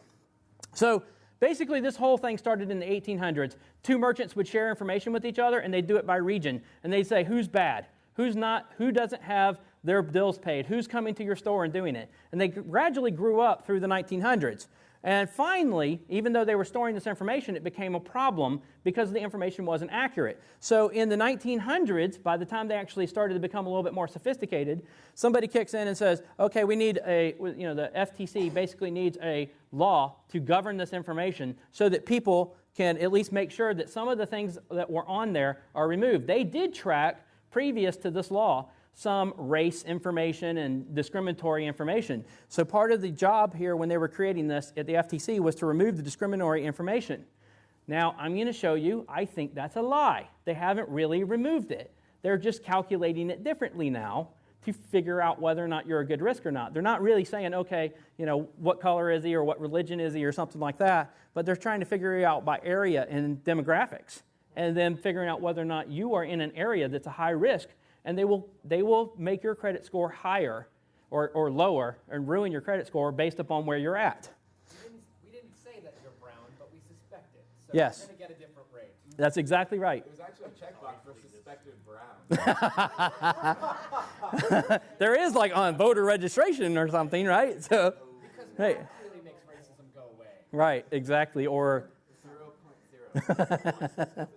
So basically, this whole thing started in the 1800s. Two merchants would share information with each other, and they'd do it by region. And they'd say, who's bad? Who's not? Who doesn't have their bills paid? Who's coming to your store and doing it? And they gradually grew up through the 1900s. And finally, even though they were storing this information, it became a problem because the information wasn't accurate. So in the 1900s, by the time they actually started to become a little bit more sophisticated, somebody kicks in and says, okay, we need the FTC basically needs a law to govern this information so that people can at least make sure that some of the things that were on there are removed. They did track, previous to this law, some race information and discriminatory information. So part of the job here when they were creating this at the FTC was to remove the discriminatory information. Now, I'm going to show you, I think that's a lie. They haven't really removed it. They're just calculating it differently now to figure out whether or not you're a good risk or not. They're not really saying, okay, what color is he or what religion is he or something like that, but they're trying to figure it out by area and demographics, and then figuring out whether or not you are in an area that's a high risk. And they will make your credit score higher or lower and ruin your credit score based upon where you're at. We didn't say that you're brown, but we suspect it. So yes. You're going to get a different rate. That's exactly right. It was actually a checkbox for suspected brown. There is like on voter registration or something, right? So, Because hey. that really makes racism go away. Right, exactly. Or 0.0.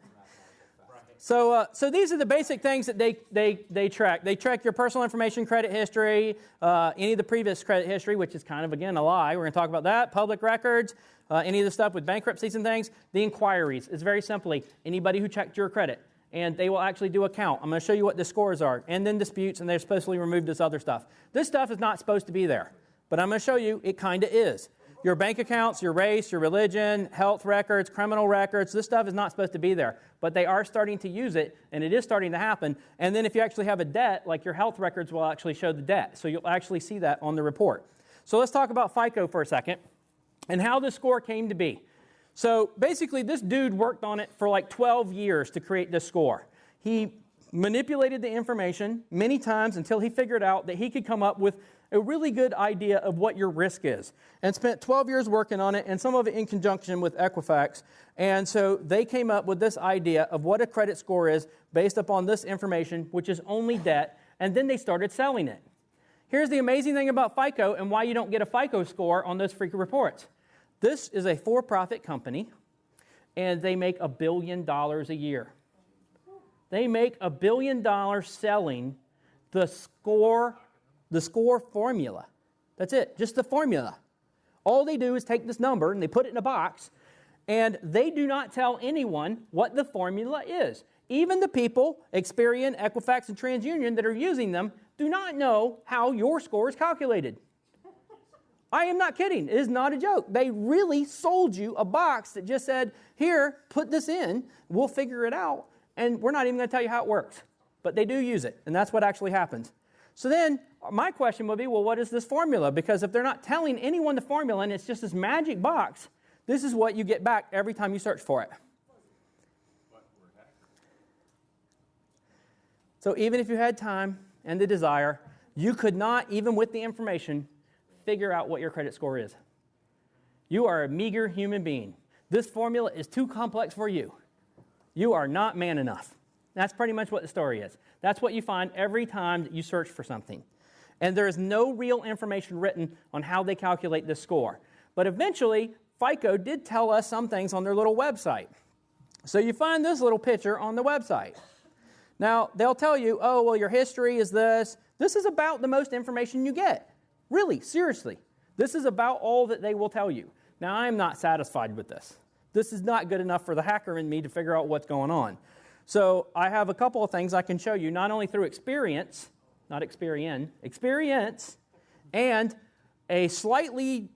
So these are the basic things that they track. They track your personal information, credit history, any of the previous credit history, which is kind of, again, a lie. We're going to talk about that. Public records, any of the stuff with bankruptcies and things. The inquiries is very simply anybody who checked your credit. And they will actually do a count. I'm going to show you what the scores are. And then disputes, and they're supposed to remove this other stuff. This stuff is not supposed to be there. But I'm going to show you it kind of is. Your bank accounts, your race, your religion, health records, criminal records, this stuff is not supposed to be there. But they are starting to use it, and it is starting to happen. And then if you actually have a debt, like your health records will actually show the debt. So you'll actually see that on the report. So let's talk about FICO for a second and how this score came to be. So basically, this dude worked on it for like 12 years to create this score. He manipulated the information many times until he figured out that he could come up with a really good idea of what your risk is, and spent 12 years working on it, and some of it in conjunction with Equifax. And so they came up with this idea of what a credit score is based upon this information, which is only debt, and then they started selling it. Here's the amazing thing about FICO and why you don't get a FICO score on those free reports. This is a for-profit company, and they make $1 billion a year. They make $1 billion selling the score formula. That's it, just the formula. All they do is take this number and they put it in a box, And they do not tell anyone what the formula is. Even the people, Experian, Equifax, and TransUnion that are using them do not know how your score is calculated. I am not kidding. It is not a joke. They really sold you a box that just said, here, put this in, we'll figure it out, and we're not even going to tell you how it works. But they do use it, and that's what actually happens. So then my question would be, well, what is this formula? Because if they're not telling anyone the formula and it's just this magic box, this is what you get back every time you search for it. So even if you had time and the desire, you could not, even with the information, figure out what your credit score is. You are a meager human being. This formula is too complex for you. You are not man enough. That's pretty much what the story is. That's what you find every time that you search for something. And there is no real information written on how they calculate this score. But eventually, FICO did tell us some things on their little website. So you find this little picture on the website. Now, they'll tell you, oh, well, your history is this. This is about the most information you get. Really, seriously. This is about all that they will tell you. Now, I am not satisfied with this. This is not good enough for the hacker in me to figure out what's going on. So I have a couple of things I can show you, not only through experience, not Experian, experience, and a slightly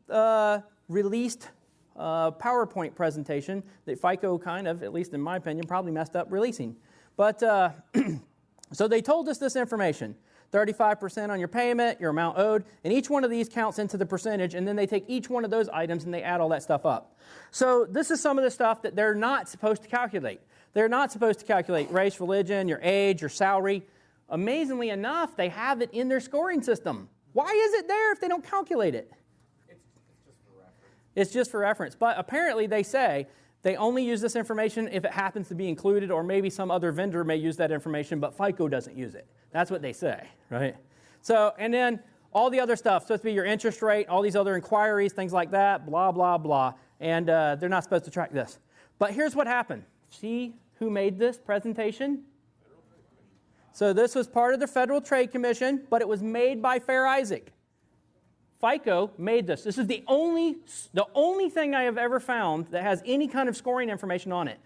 released PowerPoint presentation that FICO kind of, at least in my opinion, probably messed up releasing. But so they told us this information. 35% on your payment, your amount owed, and each one of these counts into the percentage, and then they take each one of those items and they add all that stuff up. So this is some of the stuff that they're not supposed to calculate. They're not supposed to calculate race, religion, your age, your salary. Amazingly enough, they have it in their scoring system. Why is it there if they don't calculate it? It's just for reference. It's just for reference. But apparently they say they only use this information if it happens to be included, or maybe some other vendor may use that information, but FICO doesn't use it. That's what they say, right? So, and then all the other stuff, supposed to be your interest rate, all these other inquiries, things like that, blah, blah, blah. And they're not supposed to track this. But here's what happened. See who made this presentation? So this was part of the Federal Trade Commission, but it was made by Fair Isaac. FICO made this. This is the only thing I have ever found that has any kind of scoring information on it.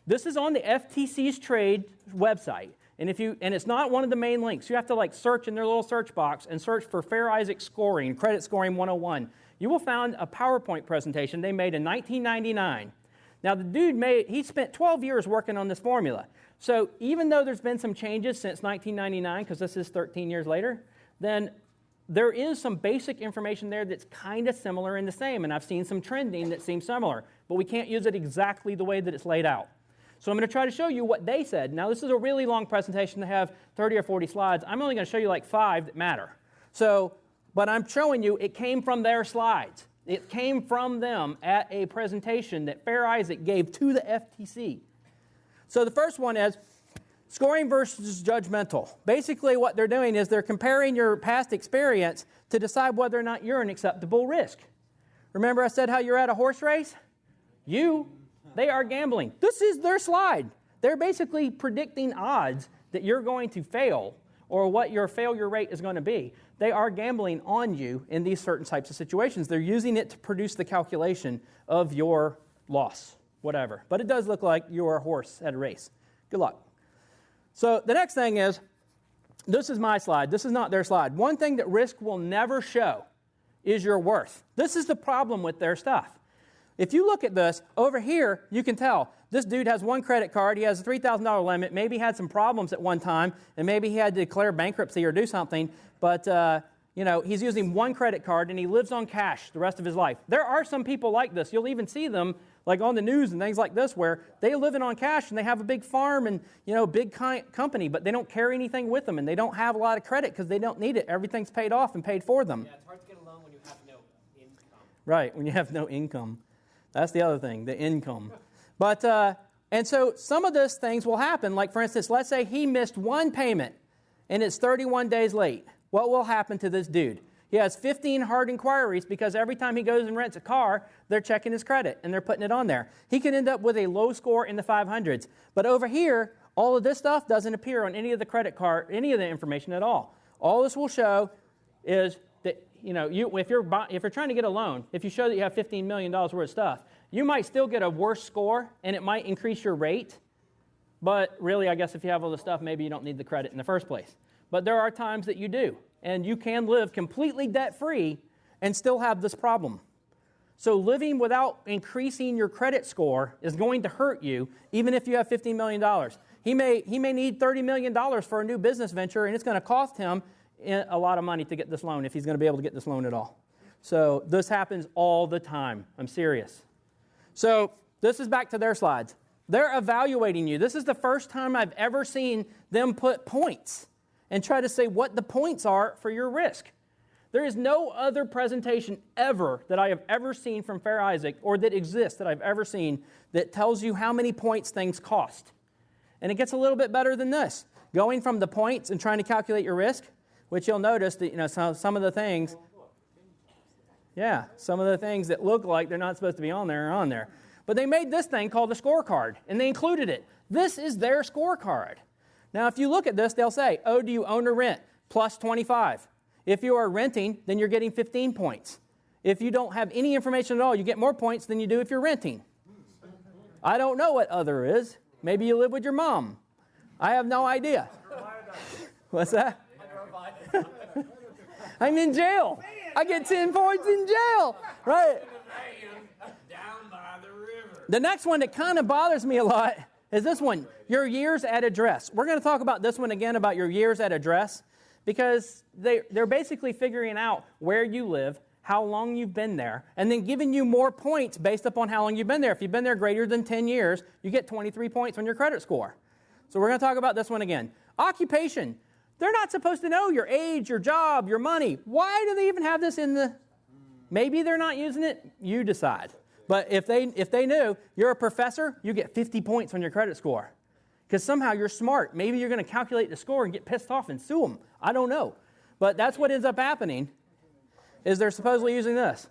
This is on the FTC's trade website. And it's not one of the main links. You have to search in their little search box and search for Fair Isaac scoring, credit scoring 101. You will find a PowerPoint presentation they made in 1999. Now the dude he spent 12 years working on this formula. So even though there's been some changes since 1999, because this is 13 years later, then there is some basic information there that's kind of similar and the same. And I've seen some trending that seems similar, but we can't use it exactly the way that it's laid out. So I'm going to try to show you what they said. Now, this is a really long presentation to have 30 or 40 slides. I'm only going to show you 5 that matter. So, but I'm showing you it came from their slides. It came from them at a presentation that Fair Isaac gave to the FTC. So the first one is scoring versus judgmental. Basically, what they're doing is they're comparing your past experience to decide whether or not you're an acceptable risk. Remember I said how you're at a horse race? They are gambling. This is their slide. They're basically predicting odds that you're going to fail or what your failure rate is going to be. They are gambling on you in these certain types of situations. They're using it to produce the calculation of your loss, whatever. But it does look like you're a horse at a race. Good luck. So the next thing is, this is my slide. This is not their slide. One thing that risk will never show is your worth. This is the problem with their stuff. If you look at this, over here, you can tell this dude has one credit card. He has a $3,000 limit. Maybe he had some problems at one time, and maybe he had to declare bankruptcy or do something. But, he's using one credit card, and he lives on cash the rest of his life. There are some people like this. You'll even see them on the news and things like this where they live on cash, and they have a big farm and, big company, but they don't carry anything with them, and they don't have a lot of credit because they don't need it. Everything's paid off and paid for them. Yeah, it's hard to get a loan when you have no income. Right, when you have no income. That's the other thing, the income. But, and so some of those things will happen. Like, for instance, let's say he missed one payment and it's 31 days late. What will happen to this dude? He has 15 hard inquiries because every time he goes and rents a car, they're checking his credit and they're putting it on there. He could end up with a low score in the 500s. But over here, all of this stuff doesn't appear on any of the credit card, any of the information at all. All this will show is that, if you're trying to get a loan, if you show that you have $15 million worth of stuff, You might still get a worse score, and it might increase your rate. But really, I guess if you have all the stuff, maybe you don't need the credit in the first place. But there are times that you do. And you can live completely debt-free and still have this problem. So living without increasing your credit score is going to hurt you, even if you have $15 million. He may need $30 million for a new business venture, and it's going to cost him a lot of money to get this loan if he's going to be able to get this loan at all. So this happens all the time. I'm serious. So this is back to their slides. They're evaluating you. This is the first time I've ever seen them put points and try to say what the points are for your risk. There is no other presentation ever that I have ever seen from Fair Isaac or that exists that I've ever seen that tells you how many points things cost. And it gets a little bit better than this. Going from the points and trying to calculate your risk, which you'll notice that some of the things, some of the things that look like they're not supposed to be on there are on there. But they made this thing called a scorecard, and they included it. This is their scorecard. Now, if you look at this, they'll say, oh, do you own or rent? Plus 25. If you are renting, then you're getting 15 points. If you don't have any information at all, you get more points than you do if you're renting. I don't know what other is. Maybe you live with your mom. I have no idea. What's that? I'm in jail. I get 10 points in jail. Right. Down by the river. The next one that kind of bothers me a lot is this one, your years at address. We're going to talk about this one again, about your years at address, because they're basically figuring out where you live, how long you've been there, and then giving you more points based upon how long you've been there. If you've been there greater than 10 years, you get 23 points on your credit score. So we're going to talk about this one again. Occupation. They're not supposed to know your age, your job, your money. Why do they even have this in the... Maybe they're not using it. You decide. But if they knew you're a professor, you get 50 points on your credit score. Because somehow you're smart. Maybe you're going to calculate the score and get pissed off and sue them. I don't know. But that's what ends up happening, is they're supposedly using this.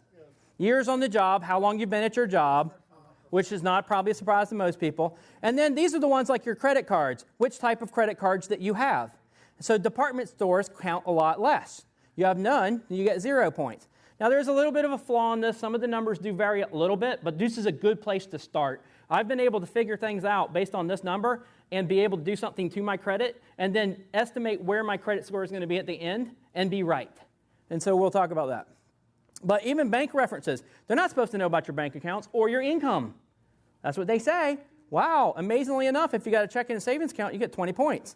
Years on the job, how long you've been at your job, which is not probably a surprise to most people. And then these are the ones like your credit cards, which type of credit cards that you have. So department stores count a lot less. You have none, you get 0 points. Now there's a little bit of a flaw in this. Some of the numbers do vary a little bit, but this is a good place to start. I've been able to figure things out based on this number and be able to do something to my credit and then estimate where my credit score is going to be at the end and be right. And so we'll talk about that. But even bank references, they're not supposed to know about your bank accounts or your income. That's what they say. Wow, amazingly enough, if you got a checking and savings account, you get 20 points.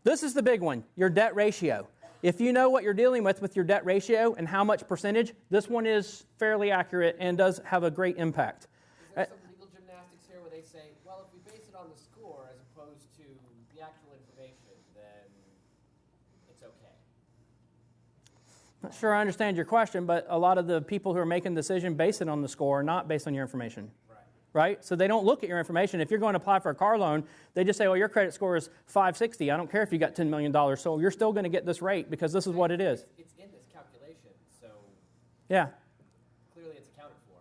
This is the big one, your debt ratio. If you know what you're dealing with your debt ratio and how much percentage, this one is fairly accurate and does have a great impact. Is there some legal gymnastics here where they say, well, if we base it on the score as opposed to the actual information, then it's okay? Not sure I understand your question, but a lot of the people who are making the decision base it on the score, not based on your information. Right? So they don't look at your information. If you're going to apply for a car loan, they just say, well, your credit score is 560. I don't care if you got $10 million, so you're still going to get this rate because this is what it is. It's in this calculation, so yeah. Clearly it's accounted for.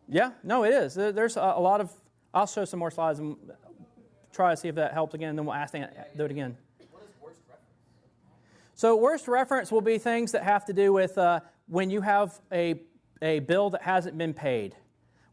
Yeah, no, it is. There's a lot of, I'll show some more slides and try to see if that helped again, and then we'll ask do it again. What is worst reference? So worst reference will be things that have to do with when you have a bill that hasn't been paid.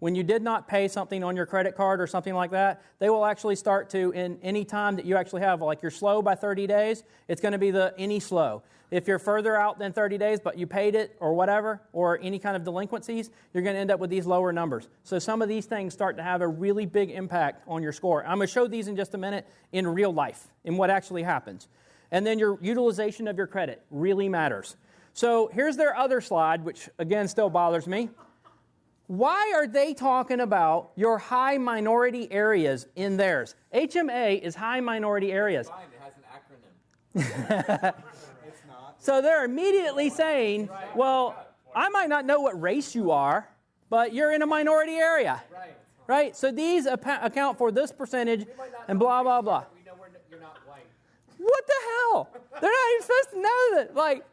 When you did not pay something on your credit card or something like that, they will actually start to, in any time that you actually have, like you're slow by 30 days, it's going to be the any slow. If you're further out than 30 days, but you paid it or whatever, or any kind of delinquencies, you're going to end up with these lower numbers. So some of these things start to have a really big impact on your score. I'm going to show these in just a minute in real life, in what actually happens. And then your utilization of your credit really matters. So here's their other slide, which again still bothers me. Why are they talking about your high minority areas in theirs? HMA is high minority areas. Fine, it has an acronym. It's not. So they're immediately saying, well, I might not know what race you are, but you're in a minority area. Right? So these account for this percentage and blah, blah, blah. We know you're not white. What the hell? They're not even supposed to know that. Like,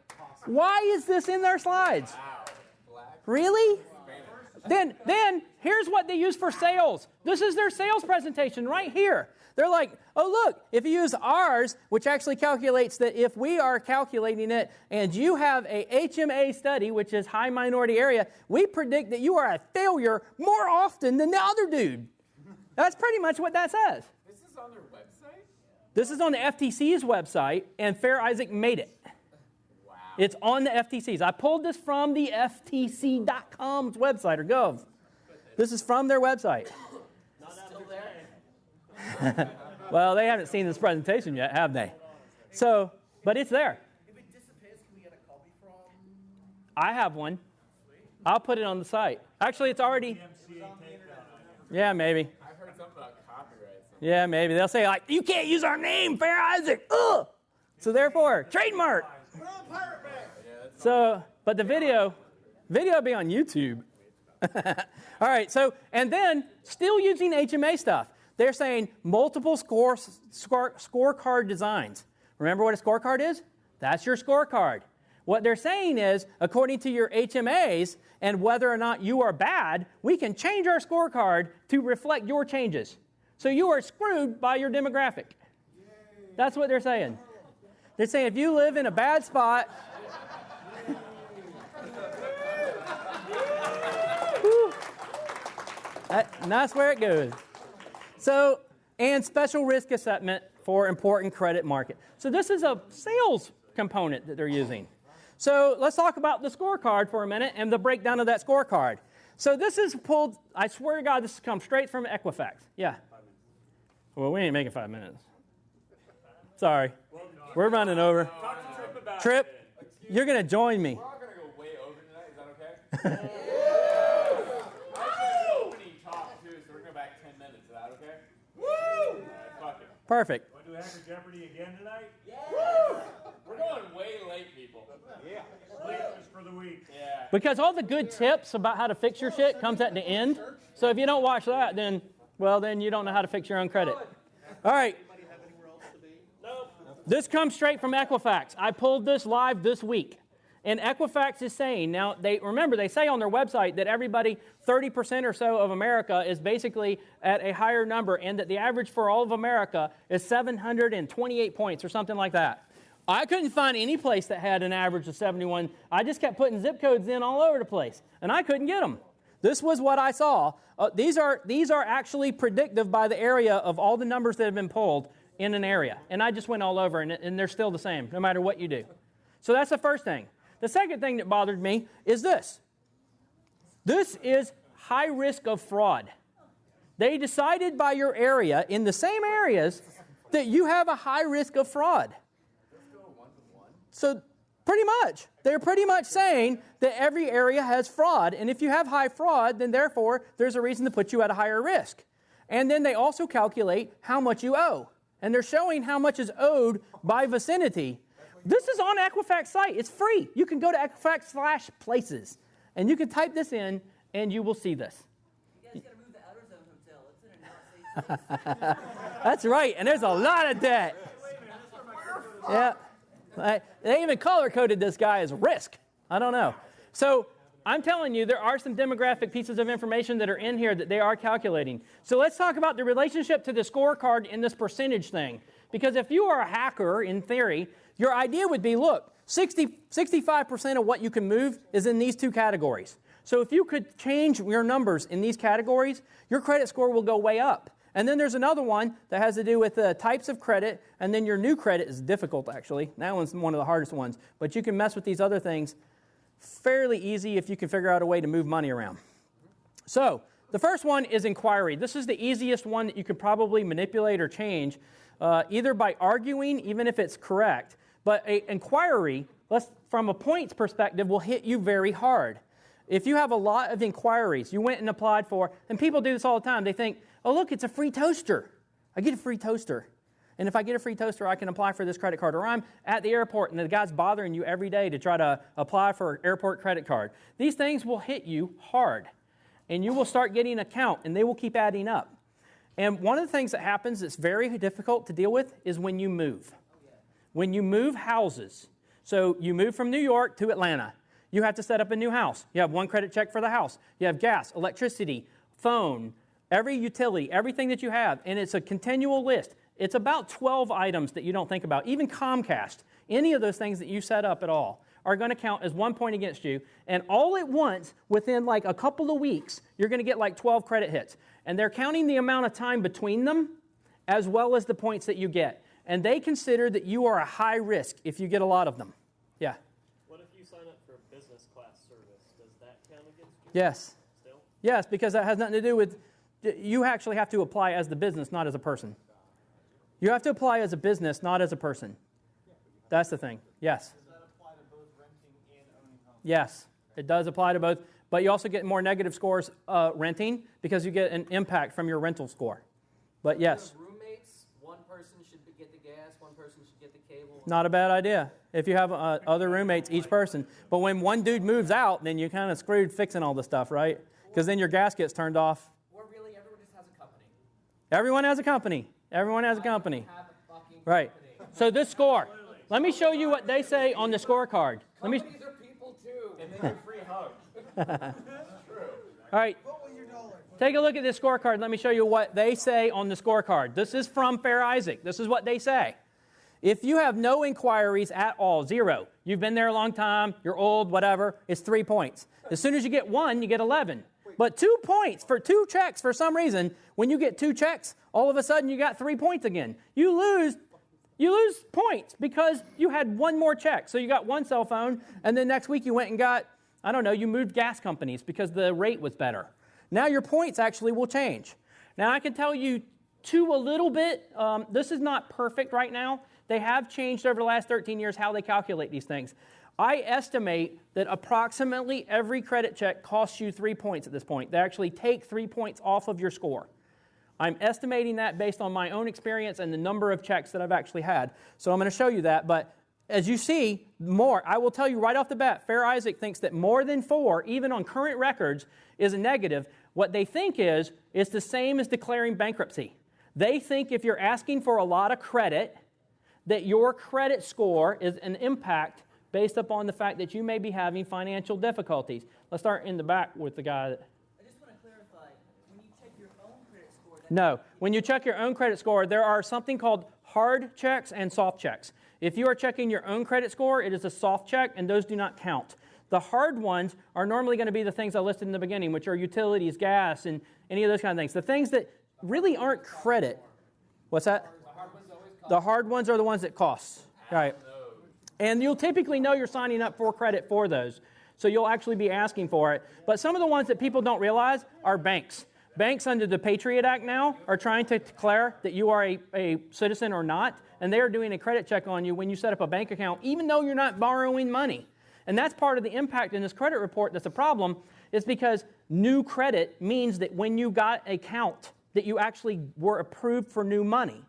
why is this in their slides? Black. Really? then here's what they use for sales. This is their sales presentation right here. They're like, oh, look, if you use ours, which actually calculates that if we are calculating it and you have a HMA study, which is high minority area, we predict that you are a failure more often than the other dude. That's pretty much what that says. This is on their website? This is on the FTC's website, and Fair Isaac made it. Wow. It's on the FTC's. I pulled this from the FTC.com's website, or gov. This is from their website. Still there? Well, they haven't seen this presentation yet, have they? So, but it's there. If it disappears, can we get a copy from? I have one. I'll put it on the site. Actually, it's already. Yeah, maybe. I've heard something about copyright. Yeah, maybe. They'll say, like, you can't use our name, Fair Isaac. Ugh! So therefore, trademark. So, but the video will be on YouTube. All right, so, and then still using HMA stuff. They're saying multiple scorecard designs. Remember what a scorecard is? That's your scorecard. What they're saying is, according to your HMAs and whether or not you are bad, we can change our scorecard to reflect your changes. So you are screwed by your demographic. That's what they're saying. They're saying if you live in a bad spot, and that's where it goes. So, and special risk assessment for important credit market. So this is a sales component that they're using. So let's talk about the scorecard for a minute and the breakdown of that scorecard. So this is pulled, I swear to God, this comes straight from Equifax. Yeah. Well, we ain't making 5 minutes. Sorry. We're running over. Talk to Trip about Trip, it. you're going to join me. We're all going to go way over tonight. Is that okay? I opening talk, too, so we're going to go back 10 minutes. Is that okay? Woo! All right, fuck it. Perfect. Want to do Hacker Jeopardy again tonight? We're going way late, people. Yeah. Sleepless for the week. Yeah. Because all the good tips about how to fix your shit comes at the end. So if you don't watch that, then you don't know how to fix your own credit. All right. This comes straight from Equifax. I pulled this live this week. And Equifax is saying, now, they say on their website that everybody, 30% or so of America is basically at a higher number, and that the average for all of America is 728 points or something like that. I couldn't find any place that had an average of 71. I just kept putting zip codes in all over the place, and I couldn't get them. This was what I saw. These are actually predictive by the area of all the numbers that have been pulled in an area. And I just went all over, and they're still the same, no matter what you do. So that's the first thing. The second thing that bothered me is this. This is high risk of fraud. They decided by your area, in the same areas, that you have a high risk of fraud. So pretty much, they're pretty much saying that every area has fraud, and if you have high fraud, then therefore there's a reason to put you at a higher risk. And then they also calculate how much you owe. And they're showing how much is owed by vicinity. This is on Equifax site. It's free. You can go to Equifax/places, and you can type this in, and you will see this. You guys got to move the Outer Zone Hotel. It's in a not safe space. That's right, and there's a lot of debt. Yeah. They even color-coded this guy as risk. I don't know. So I'm telling you, there are some demographic pieces of information that are in here that they are calculating. So let's talk about the relationship to the scorecard in this percentage thing. Because if you are a hacker, in theory, your idea would be, look, 65% of what you can move is in these two categories. So if you could change your numbers in these categories, your credit score will go way up. And then there's another one that has to do with the types of credit, and then your new credit is difficult, actually. That one's one of the hardest ones. But you can mess with these other things fairly easy if you can figure out a way to move money around. So the first one is inquiry. This is the easiest one that you could probably manipulate or change, either by arguing, even if it's correct. But an inquiry, from a points perspective, will hit you very hard. If you have a lot of inquiries, you went and applied for, and people do this all the time. They think, oh, look, it's a free toaster. I get a free toaster. And if I get a free toaster, I can apply for this credit card. Or I'm at the airport, and the guy's bothering you every day to try to apply for an airport credit card. These things will hit you hard. And you will start getting a count, and they will keep adding up. And one of the things that happens that's very difficult to deal with is when you move. When you move houses. So you move from New York to Atlanta. you have to set up a new house. You have one credit check for the house. You have gas, electricity, phone, every utility, everything that you have, and it's a continual list. It's about 12 items that you don't think about. Even Comcast, any of those things that you set up at all are going to count as 1 point against you, and all at once, within like a couple of weeks, you're going to get like 12 credit hits. And they're counting the amount of time between them as well as the points that you get. And they consider that you are a high risk if you get a lot of them. Yeah? What if you sign up for a business class service? Does that count against you? Yes. Still? Yes, because that has nothing to do with, you actually have to apply as the business, not as a person. You have to apply as a business, not as a person. That's the thing. Yes. Does that apply to both renting and owning homes? Yes, it does apply to both, but you also get more negative scores renting because you get an impact from your rental score. But yes. Roommates, one person should get the gas, one person should get the cable. Not a bad idea. If you have other roommates, each person. But when one dude moves out, then you're kind of screwed fixing all the stuff, right? Because then your gas gets turned off. Or really, everyone just has a company. Everyone has a company. Everyone has a company. Have a fucking Right. company. So this score. Let me show you what they say on the scorecard. Let me. Companies are people too. And they get free hugs. All right. Take a look at this scorecard. Let me show you what they say on the scorecard. This is from Fair Isaac. This is what they say. If you have no inquiries at all, 0. You've been there a long time, you're old, whatever, it's 3 points. As soon as you get 1, you get 11. But 2 points for 2 checks for some reason, when you get 2 checks, all of a sudden you got 3 points again. You lose points because you had 1 more check. So you got 1 cell phone, and then next week you went and got, I don't know, you moved gas companies because the rate was better. Now your points actually will change. Now I can tell you a little bit. This is not perfect right now. They have changed over the last 13 years how they calculate these things. I estimate that approximately every credit check costs you 3 points at this point. They actually take 3 points off of your score. I'm estimating that based on my own experience and the number of checks that I've actually had. So I'm going to show you that. But as you see, more, I will tell you right off the bat, Fair Isaac thinks that more than 4, even on current records, is a negative. What they think is the same as declaring bankruptcy. They think if you're asking for a lot of credit, that your credit score is an impact based upon the fact that you may be having financial difficulties. Let's start in the back with the guy that... I just want to clarify, when you check your own credit score... No, when you check your own credit score, there are something called hard checks and soft checks. If you are checking your own credit score, it is a soft check, and those do not count. The hard ones are normally going to be the things I listed in the beginning, which are utilities, gas, and any of those kind of things. The things that really aren't credit. What's that? The hard ones are the ones that cost. Right. And you'll typically know you're signing up for credit for those. So you'll actually be asking for it. But some of the ones that people don't realize are banks. Banks under the Patriot Act now are trying to declare that you are a citizen or not, and they are doing a credit check on you when you set up a bank account, even though you're not borrowing money. And that's part of the impact in this credit report that's a problem, is because new credit means that when you got an account, that you actually were approved for new money.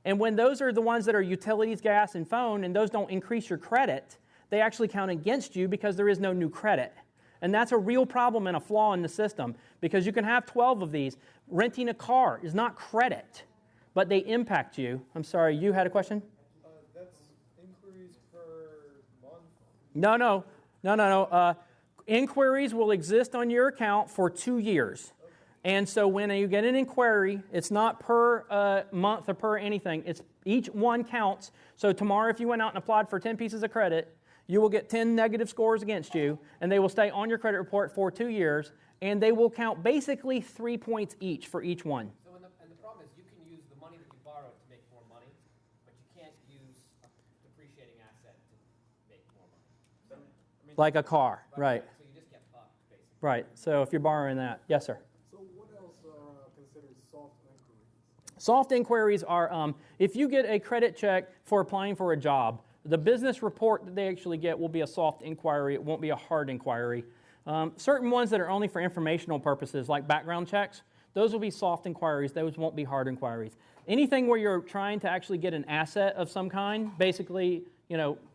And when those are the ones that are utilities, gas, and phone, and those don't increase your credit, they actually count against you because there is no new credit. And that's a real problem and a flaw in the system, because you can have 12 of these. Renting a car is not credit, but they impact you. I'm sorry, you had a question? That's inquiries per month? No. Inquiries will exist on your account for 2 years. And so when you get an inquiry, it's not per month or per anything. It's each one counts. So tomorrow, if you went out and applied for 10 pieces of credit, you will get 10 negative scores against you, and they will stay on your credit report for 2 years, and they will count basically 3 points each for each one. So and the problem is you can use the money that you borrow to make more money, but you can't use a depreciating asset to make more money. So, Like a car, right. So you just get fucked, basically. Right. So if you're borrowing that. Yes, sir. So what else are considered soft inquiries? Soft inquiries are if you get a credit check for applying for a job, the business report that they actually get will be a soft inquiry. It won't be a hard inquiry. Certain ones that are only for informational purposes, like background checks, those will be soft inquiries. Those won't be hard inquiries. Anything where you're trying to actually get an asset of some kind, basically,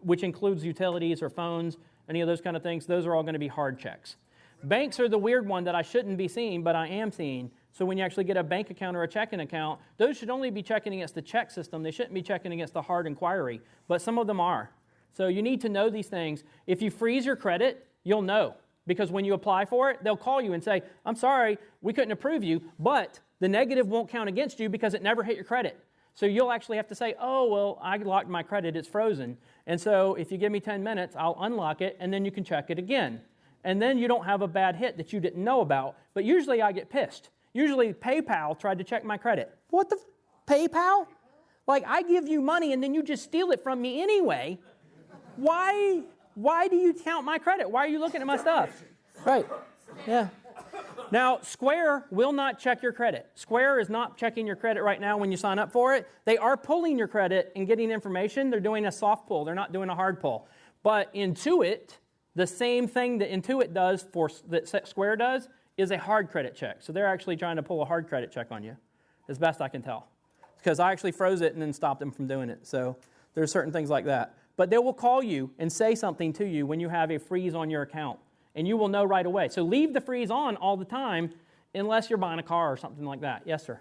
which includes utilities or phones, any of those kind of things, those are all going to be hard checks. Banks are the weird one that I shouldn't be seeing, but I am seeing. So when you actually get a bank account or a checking account, those should only be checking against the check system. They shouldn't be checking against the hard inquiry, but some of them are. So you need to know these things. If you freeze your credit, you'll know. Because when you apply for it, they'll call you and say, I'm sorry, we couldn't approve you, but the negative won't count against you because it never hit your credit. So you'll actually have to say, oh, well, I locked my credit, it's frozen. And so if you give me 10 minutes, I'll unlock it, and then you can check it again. And then you don't have a bad hit that you didn't know about. But usually I get pissed. Usually PayPal tried to check my credit. What the PayPal? Like, I give you money and then you just steal it from me anyway. Why do you count my credit? Why are you looking at my stuff? Right. Yeah. Now, Square will not check your credit. Square is not checking your credit right now when you sign up for it. They are pulling your credit and getting information. They're doing a soft pull. They're not doing a hard pull. But Intuit, the same thing that Intuit does that Square does, is a hard credit check. So they're actually trying to pull a hard credit check on you, as best I can tell. Because I actually froze it and then stopped them from doing it. So there's certain things like that. But they will call you and say something to you when you have a freeze on your account. And you will know right away. So leave the freeze on all the time unless you're buying a car or something like that. Yes, sir?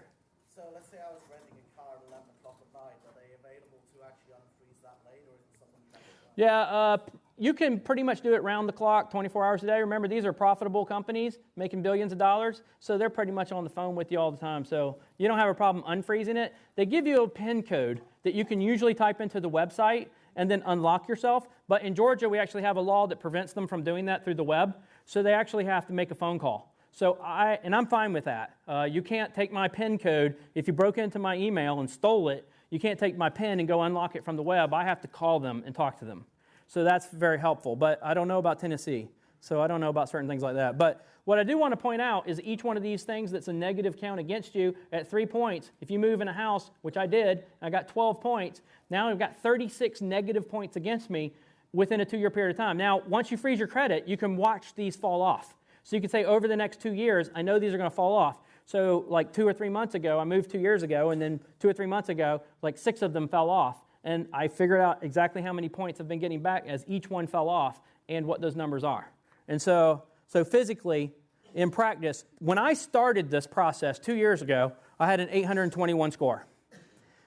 So let's say I was renting a car at 11 o'clock at night. Are they available to actually unfreeze that late, or is it something you can do? Yeah, you can pretty much do it round the clock, 24 hours a day. Remember, these are profitable companies making billions of dollars, so they're pretty much on the phone with you all the time. So you don't have a problem unfreezing it. They give you a PIN code that you can usually type into the website and then unlock yourself. But in Georgia, we actually have a law that prevents them from doing that through the web, so they actually have to make a phone call. So I'm fine with that. You can't take my PIN code. If you broke into my email and stole it, you can't take my PIN and go unlock it from the web. I have to call them and talk to them. So that's very helpful. But I don't know about Tennessee, so I don't know about certain things like that. But what I do want to point out is each one of these things that's a negative count against you at 3 points. If you move in a house, which I did, I got 12 points. Now I've got 36 negative points against me within a 2-year period of time. Now, once you freeze your credit, you can watch these fall off. So you can say, over the next 2 years, I know these are going to fall off. So like 2 or 3 months ago, I moved 2 years ago, and then 2 or 3 months ago, like 6 of them fell off. And I figured out exactly how many points I've been getting back as each one fell off and what those numbers are. And so physically, in practice, when I started this process 2 years ago, I had an 821 score.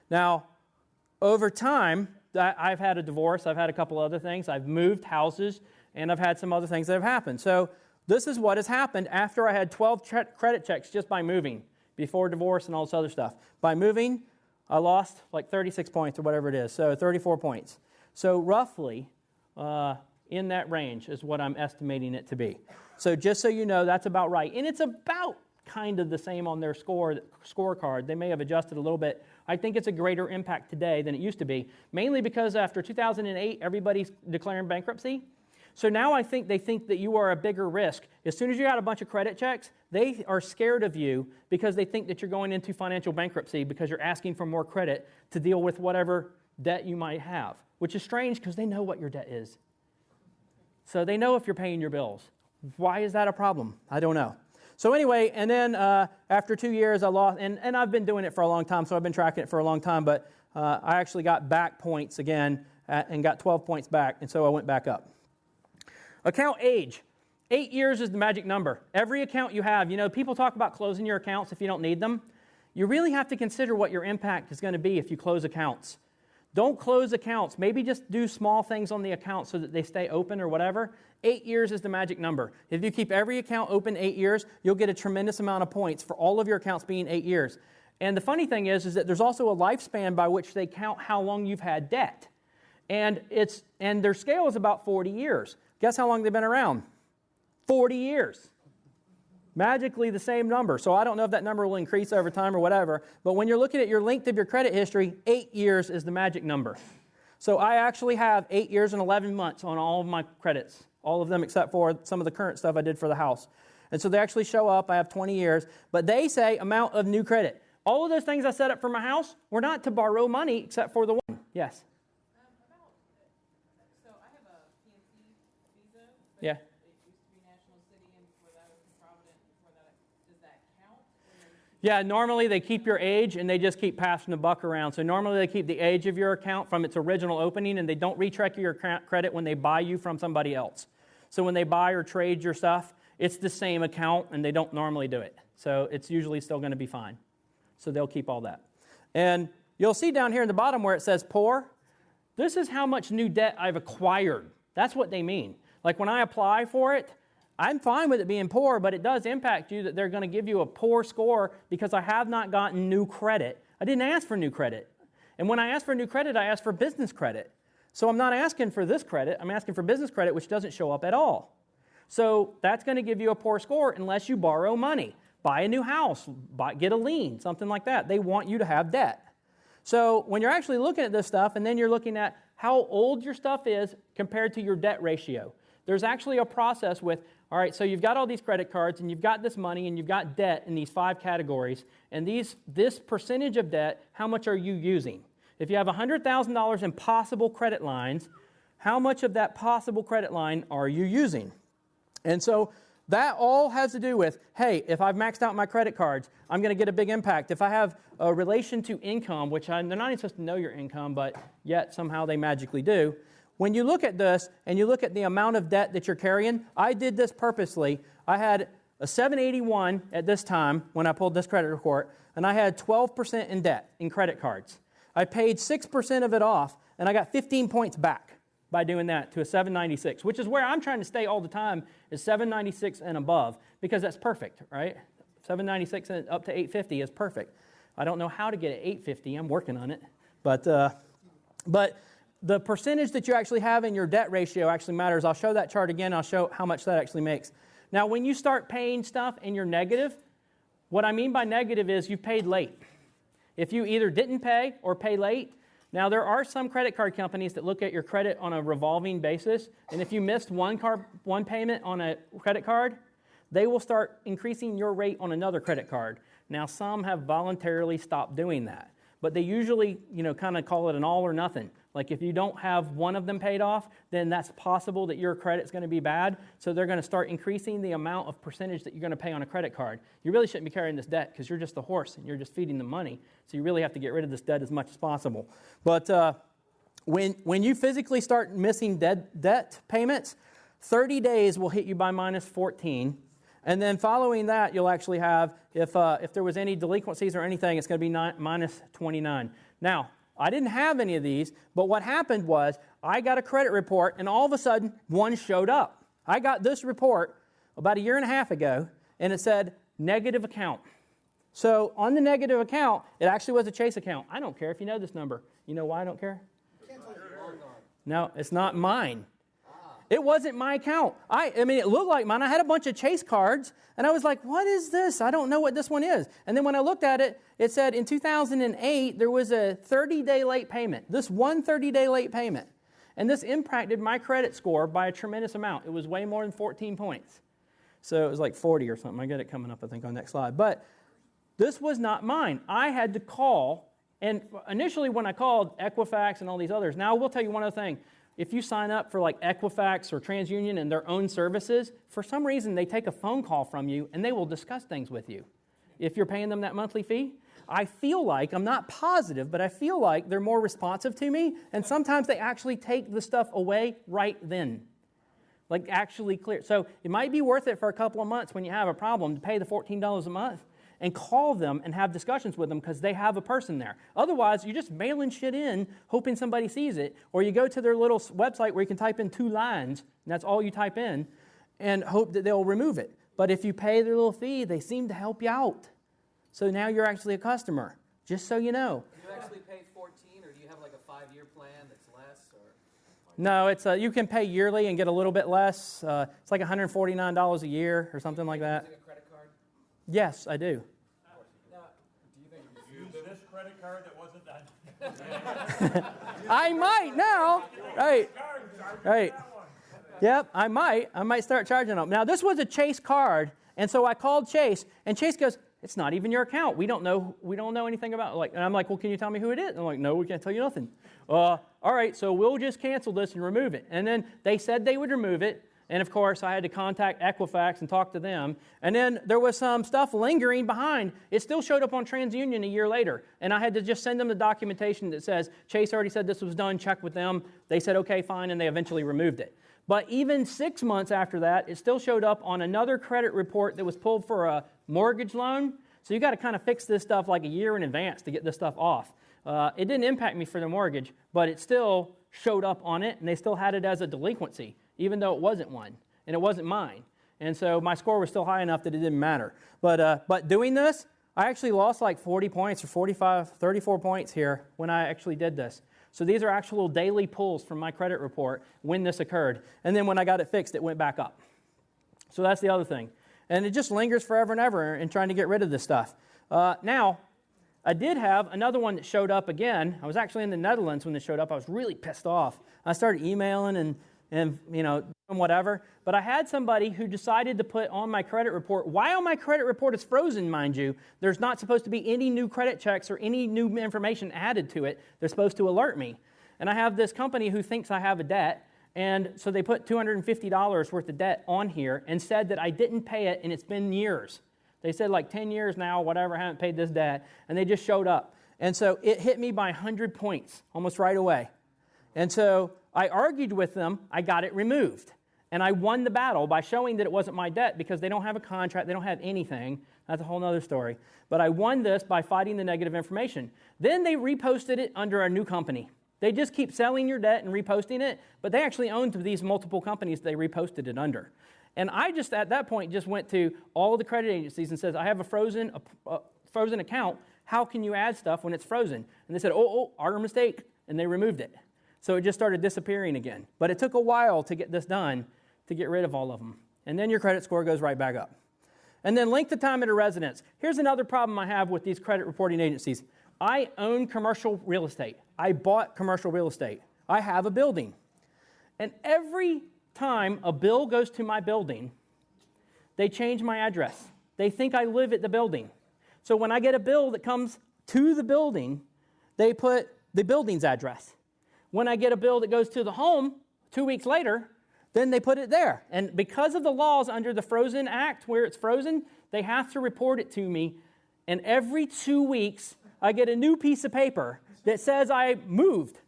Now, over time, I've had a divorce, I've had a couple other things, I've moved houses, and I've had some other things that have happened. So this is what has happened after I had 12 credit checks just by moving, before divorce and all this other stuff. By moving, I lost like 36 points or whatever it is, so 34 points. So roughly, in that range is what I'm estimating it to be. So just so you know, that's about right. And it's about kind of the same on their scorecard. They may have adjusted a little bit. I think it's a greater impact today than it used to be, mainly because after 2008, everybody's declaring bankruptcy. So now I think they think that you are a bigger risk. As soon as you got a bunch of credit checks, they are scared of you because they think that you're going into financial bankruptcy because you're asking for more credit to deal with whatever debt you might have, which is strange because they know what your debt is. So they know if you're paying your bills. Why is that a problem? I don't know. So anyway, and then after 2 years, I lost, and I've been doing it for a long time, so I've been tracking it for a long time, but I actually got back points again and got 12 points back, and so I went back up. Account age. 8 years is the magic number. Every account you have, people talk about closing your accounts if you don't need them. You really have to consider what your impact is going to be if you close accounts. Don't close accounts. Maybe just do small things on the account so that they stay open or whatever. 8 years is the magic number. If you keep every account open 8 years, you'll get a tremendous amount of points for all of your accounts being 8 years. And the funny thing is that there's also a lifespan by which they count how long you've had debt. And their scale is about 40 years. Guess how long they've been around? 40 years. Magically the same number. So I don't know if that number will increase over time or whatever, but when you're looking at your length of your credit history, 8 years is the magic number. So I actually have 8 years and 11 months on all of my credits, all of them except for some of the current stuff I did for the house. And so they actually show up, I have 20 years, but they say amount of new credit. All of those things I set up for my house were not to borrow money except for the one. Yes? So I have a PNC visa. Yeah. It used to be National City, and before that was Provident. Before that, does that count? Yeah, normally they keep your age and they just keep passing the buck around. So normally they keep the age of your account from its original opening, and they don't recheck your credit when they buy you from somebody else. So when they buy or trade your stuff, it's the same account and they don't normally do it. So it's usually still going to be fine. So they'll keep all that. And you'll see down here in the bottom where it says poor, this is how much new debt I've acquired. That's what they mean. Like when I apply for it, I'm fine with it being poor, but it does impact you that they're going to give you a poor score because I have not gotten new credit. I didn't ask for new credit. And when I asked for new credit, I asked for business credit. So I'm not asking for this credit. I'm asking for business credit, which doesn't show up at all. So that's going to give you a poor score unless you borrow money, buy a new house, get a lien, something like that. They want you to have debt. So when you're actually looking at this stuff, and then you're looking at how old your stuff is compared to your debt ratio, there's actually a process with, all right, so you've got all these credit cards, and you've got this money, and you've got debt in these 5 categories, and this percentage of debt, how much are you using? If you have $100,000 in possible credit lines, how much of that possible credit line are you using? And so that all has to do with, hey, if I've maxed out my credit cards, I'm going to get a big impact. If I have a relation to income, which they're not even supposed to know your income, but yet somehow they magically do. When you look at this and you look at the amount of debt that you're carrying, I did this purposely. I had a 781 at this time when I pulled this credit report, and I had 12% in debt in credit cards. I paid 6% of it off, and I got 15 points back by doing that to a 796, which is where I'm trying to stay all the time, is 796 and above, because that's perfect, right? 796 and up to 850 is perfect. I don't know how to get it 850. I'm working on it. But the percentage that you actually have in your debt ratio actually matters. I'll show that chart again. I'll show how much that actually makes. Now, when you start paying stuff and you're negative, what I mean by negative is you paid late. If you either didn't pay or pay late, now there are some credit card companies that look at your credit on a revolving basis, and if you missed one payment on a credit card, they will start increasing your rate on another credit card. Now, some have voluntarily stopped doing that, but they usually, kind of call it an all or nothing. Like if you don't have one of them paid off, then that's possible that your credit's going to be bad. So they're going to start increasing the amount of percentage that you're going to pay on a credit card. You really shouldn't be carrying this debt because you're just the horse and you're just feeding the money. So you really have to get rid of this debt as much as possible. But when you physically start missing debt payments, 30 days will hit you by minus 14. And then following that, you'll actually have, if there was any delinquencies or anything, it's going to be minus 29. Now, I didn't have any of these, but what happened was I got a credit report, and all of a sudden, one showed up. I got this report about 1.5 years ago, and it said negative account. So on the negative account, it actually was a Chase account. I don't care if you know this number. You know why I don't care? No, it's not mine. It wasn't my account. I mean, it looked like mine. I had a bunch of Chase cards, and I was like, what is this? I don't know what this one is. And then when I looked at it, it said in 2008, there was a 30-day late payment, this one 30-day late payment. And this impacted my credit score by a tremendous amount. It was way more than 14 points. So it was like 40 or something. I get it coming up, I think, on the next slide. But this was not mine. I had to call, and initially when I called Equifax and all these others, now I will tell you one other thing. If you sign up for like Equifax or TransUnion and their own services, for some reason they take a phone call from you and they will discuss things with you if you're paying them that monthly fee. I feel like, I'm not positive, but I feel like they're more responsive to me, and sometimes they actually take the stuff away right then. Like actually clear. So it might be worth it for a couple of months when you have a problem to pay the $14 a month and call them and have discussions with them because they have a person there. Otherwise, you're just mailing shit in, hoping somebody sees it, or you go to their little website where you can type in 2 lines, and that's all you type in, and hope that they'll remove it. But if you pay their little fee, they seem to help you out. So now you're actually a customer, just so you know. Do you actually pay 14, or do you have like a 5-year plan that's less? Or? No, it's you can pay yearly and get a little bit less. It's like $149 a year or something like that. Using a credit card? Yes, I do. Now, do you think Use this credit card that wasn't done. I might now. Right. Yep, I might start charging them. Now, this was a Chase card, and so I called Chase, and Chase goes, it's not even your account. We don't know anything about it. And I'm like, well, can you tell me who it is? And I'm like, no, we can't tell you nothing. All right, so we'll just cancel this and remove it. And then they said they would remove it. And of course, I had to contact Equifax and talk to them. And then there was some stuff lingering behind. It still showed up on TransUnion a year later. And I had to just send them the documentation that says, Chase already said this was done, check with them. They said, okay, fine, and they eventually removed it. But even 6 months after that, it still showed up on another credit report that was pulled for a mortgage loan. So you got to kind of fix this stuff like a year in advance to get this stuff off. It didn't impact me for the mortgage, but it still showed up on it, and they still had it as a delinquency. even though it wasn't one, and it wasn't mine. And so my score was still high enough that it didn't matter. But doing this, I actually lost like 40 points or 45, 34 points here when I actually did this. So these are actual daily pulls from my credit report when this occurred. And then when I got it fixed, it went back up. So that's the other thing. And it just lingers forever and ever in trying to get rid of this stuff. Now, I did have another one that showed up again. I was actually in the Netherlands when this showed up. I was really pissed off. I started emailing and doing whatever. But I had somebody who decided to put on my credit report, while my credit report is frozen, mind you, there's not supposed to be any new credit checks or any new information added to it. They're supposed to alert me. And I have this company who thinks I have a debt, and so they put $250 worth of debt on here and said that I didn't pay it, and it's been years. They said like 10 years now, whatever, I haven't paid this debt, and they just showed up. And so it hit me by 100 points almost right away. And so I argued with them, I got it removed. And I won the battle by showing that it wasn't my debt because they don't have a contract, they don't have anything. That's a whole other story. But I won this by fighting the negative information. Then they reposted it under a new company. They just keep selling your debt and reposting it, but they actually owned these multiple companies they reposted it under. And I just, at that point, just went to all of the credit agencies and says, I have a frozen account. How can you add stuff when it's frozen? And they said, our mistake. And they removed it. So it just started disappearing again. But it took a while to get this done, to get rid of all of them. And then your credit score goes right back up. And then length of time at a residence. Here's another problem I have with these credit reporting agencies. I own commercial real estate. I bought commercial real estate. I have a building. And every time a bill goes to my building, they change my address. They think I live at the building. So when I get a bill that comes to the building, they put the building's address. When I get a bill that goes to the home 2 weeks later, then they put it there. And because of the laws under the Frozen Act, where it's frozen, they have to report it to me. And every 2 weeks, I get a new piece of paper that says I moved.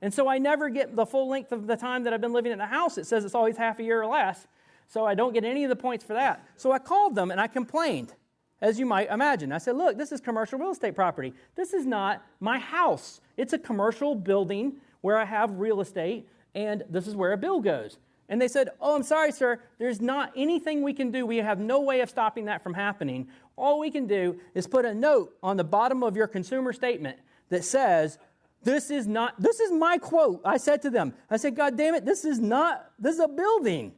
And so I never get the full length of the time that I've been living in the house. It says it's always half a year or less. So I don't get any of the points for that. So I called them and I complained, as you might imagine. I said, look, this is commercial real estate property. This is not my house. It's a commercial building where I have real estate, and this is where a bill goes. And they said, I'm sorry, sir, there's not anything we can do. We have no way of stopping that from happening. All we can do is put a note on the bottom of your consumer statement that says, this is my quote. I said to them, I said, God damn it, this is a building.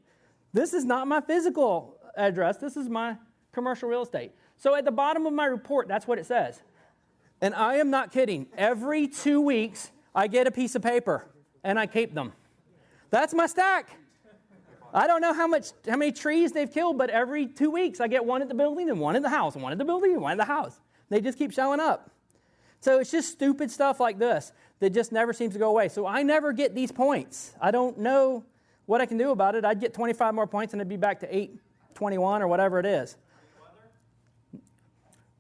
This is not my physical address. This is my commercial real estate. So at the bottom of my report, that's what it says. And I am not kidding. Every 2 weeks, I get a piece of paper, and I keep them. That's my stack. I don't know how many trees they've killed, but every 2 weeks, I get one at the building and one at the house, and one at the building and one at the house. They just keep showing up. So it's just stupid stuff like this that just never seems to go away. So I never get these points. I don't know what I can do about it. I'd get 25 more points, and I'd be back to 821 or whatever it is.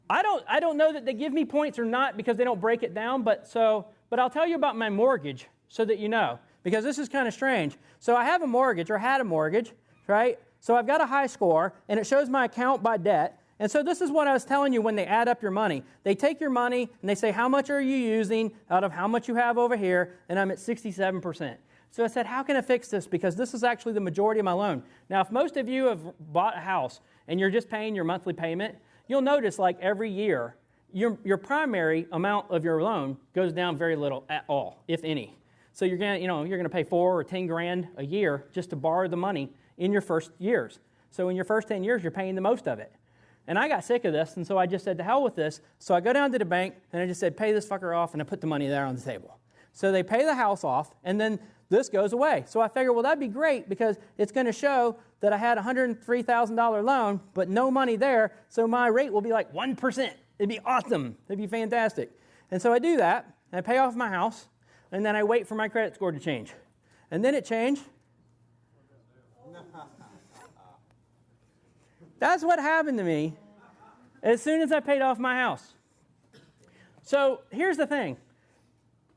I don't know that they give me points or not because they don't break it down, but I'll tell you about my mortgage so that you know, because this is kind of strange. So I have a mortgage, or had a mortgage, right? So I've got a high score, and it shows my account by debt. And so this is what I was telling you when they add up your money. They take your money, and they say, how much are you using out of how much you have over here? And I'm at 67%. So I said, how can I fix this? Because this is actually the majority of my loan. Now, if most of you have bought a house, and you're just paying your monthly payment, you'll notice like every year, your primary amount of your loan goes down very little at all, if any. So you're going to pay $4 or $10 grand a year just to borrow the money in your first years. So in your first 10 years, you're paying the most of it. And I got sick of this, and so I just said, to hell with this. So I go down to the bank, and I just said, pay this fucker off, and I put the money there on the table. So they pay the house off, and then this goes away. So I figured, well, that'd be great because it's going to show that I had a $103,000 loan, but no money there, so my rate will be like 1%. It'd be awesome. It'd be fantastic. And so I do that, and I pay off my house, and then I wait for my credit score to change. And then it changed. That's what happened to me as soon as I paid off my house. So here's the thing.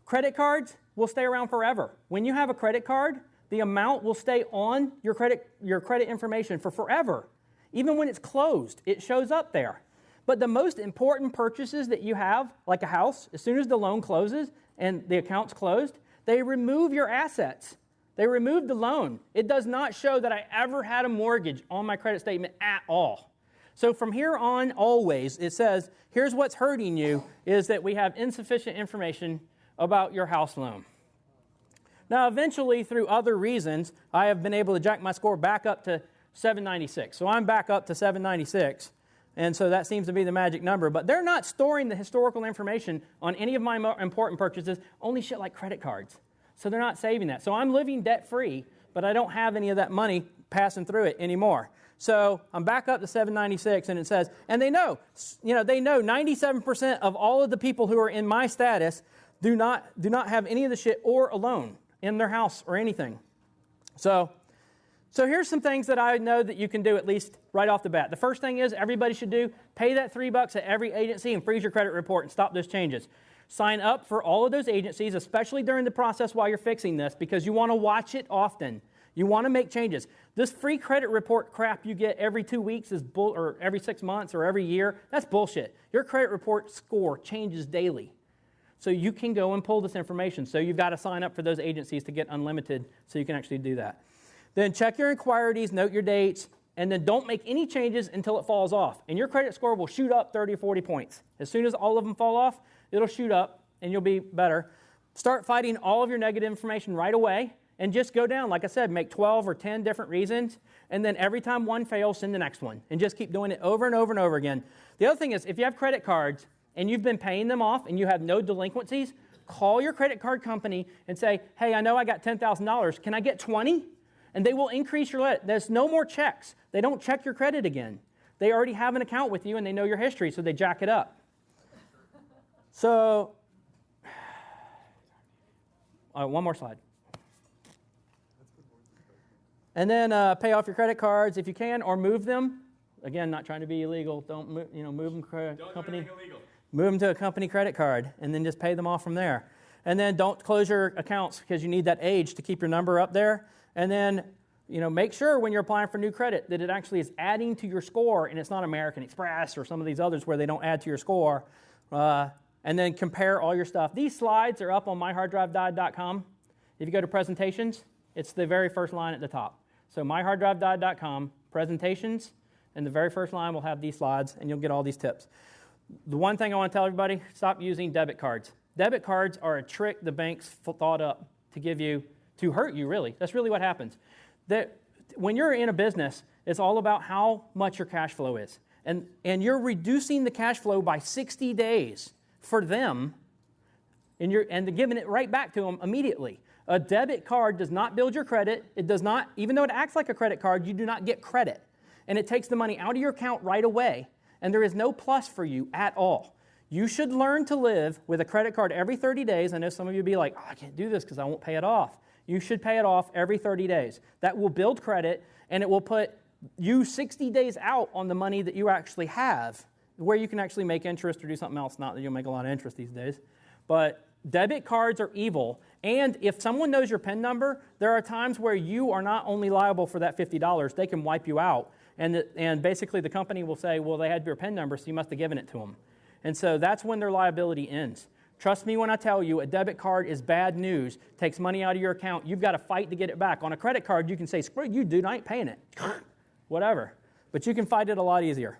Credit cards will stay around forever. When you have a credit card, the amount will stay on your credit information for forever. Even when it's closed, it shows up there. But the most important purchases that you have, like a house, as soon as the loan closes and the account's closed, they remove your assets They removed the loan. It does not show that I ever had a mortgage on my credit statement at all. So from here on, always, it says, here's what's hurting you, is that we have insufficient information about your house loan. Now, eventually, through other reasons, I have been able to jack my score back up to 796. So I'm back up to 796, and so that seems to be the magic number. But they're not storing the historical information on any of my more important purchases, only shit like credit cards. So they're not saving that. So I'm living debt-free, but I don't have any of that money passing through it anymore. So I'm back up to 796, and it says, and they know 97% of all of the people who are in my status do not have any of the shit or a loan in their house or anything. So here's some things that I know that you can do at least right off the bat. The first thing is everybody should do, pay that $3 at every agency and freeze your credit report and stop those changes. Sign up for all of those agencies, especially during the process while you're fixing this, because you want to watch it often. You want to make changes. This free credit report crap you get every 2 weeks or every 6 months or every year, that's bullshit. Your credit report score changes daily. So you can go and pull this information. So you've got to sign up for those agencies to get unlimited so you can actually do that. Then check your inquiries, note your dates, and then don't make any changes until it falls off. And your credit score will shoot up 30 or 40 points. As soon as all of them fall off, it'll shoot up and you'll be better. Start fighting all of your negative information right away and just go down. Like I said, make 12 or 10 different reasons, and then every time one fails, send the next one. And just keep doing it over and over and over again. The other thing is, if you have credit cards and you've been paying them off and you have no delinquencies, call your credit card company and say, hey, I know I got $10,000. Can I get 20? And they will increase your limit. There's no more checks. They don't check your credit again. They already have an account with you and they know your history, so they jack it up. So, one more slide. And then pay off your credit cards if you can, or move them. Again, not trying to be illegal. Don't move them company. Move them to a company credit card, and then just pay them off from there. And then don't close your accounts because you need that age to keep your number up there. And then, make sure when you're applying for new credit that it actually is adding to your score, and it's not American Express or some of these others where they don't add to your score. And then compare all your stuff. These slides are up on myharddrivedied.com. If you go to presentations, it's the very first line at the top. So myharddrivedied.com, presentations, and the very first line will have these slides, and you'll get all these tips. The one thing I want to tell everybody, stop using debit cards. Debit cards are a trick the banks thought up to give you, to hurt you, really. That's really what happens. When you're in a business, it's all about how much your cash flow is. And you're reducing the cash flow by 60 days for them, and giving it right back to them immediately. A debit card does not build your credit. It does not, even though it acts like a credit card, you do not get credit. And it takes the money out of your account right away, and there is no plus for you at all. You should learn to live with a credit card every 30 days. I know some of you will be like, I can't do this because I won't pay it off. You should pay it off every 30 days. That will build credit, and it will put you 60 days out on the money that you actually have, where you can actually make interest or do something else. Not that you'll make a lot of interest these days. But debit cards are evil. And if someone knows your PIN number, there are times where you are not only liable for that $50, they can wipe you out. And basically the company will say, well, they had your PIN number, so you must have given it to them. And so that's when their liability ends. Trust me when I tell you, a debit card is bad news, takes money out of your account. You've got to fight to get it back. On a credit card, you can say, screw you, dude, I ain't paying it. Whatever. But you can fight it a lot easier.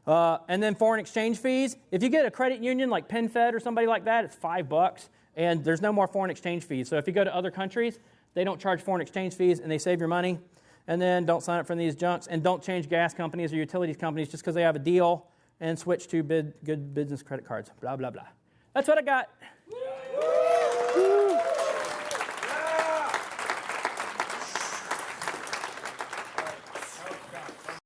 And then foreign exchange fees. If you get a credit union like PenFed or somebody like that, it's $5, and there's no more foreign exchange fees. So if you go to other countries, they don't charge foreign exchange fees, and they save your money. And then don't sign up for these junks, and don't change gas companies or utilities companies just because they have a deal, and switch to good business credit cards, blah, blah, blah. That's what I got. Woo!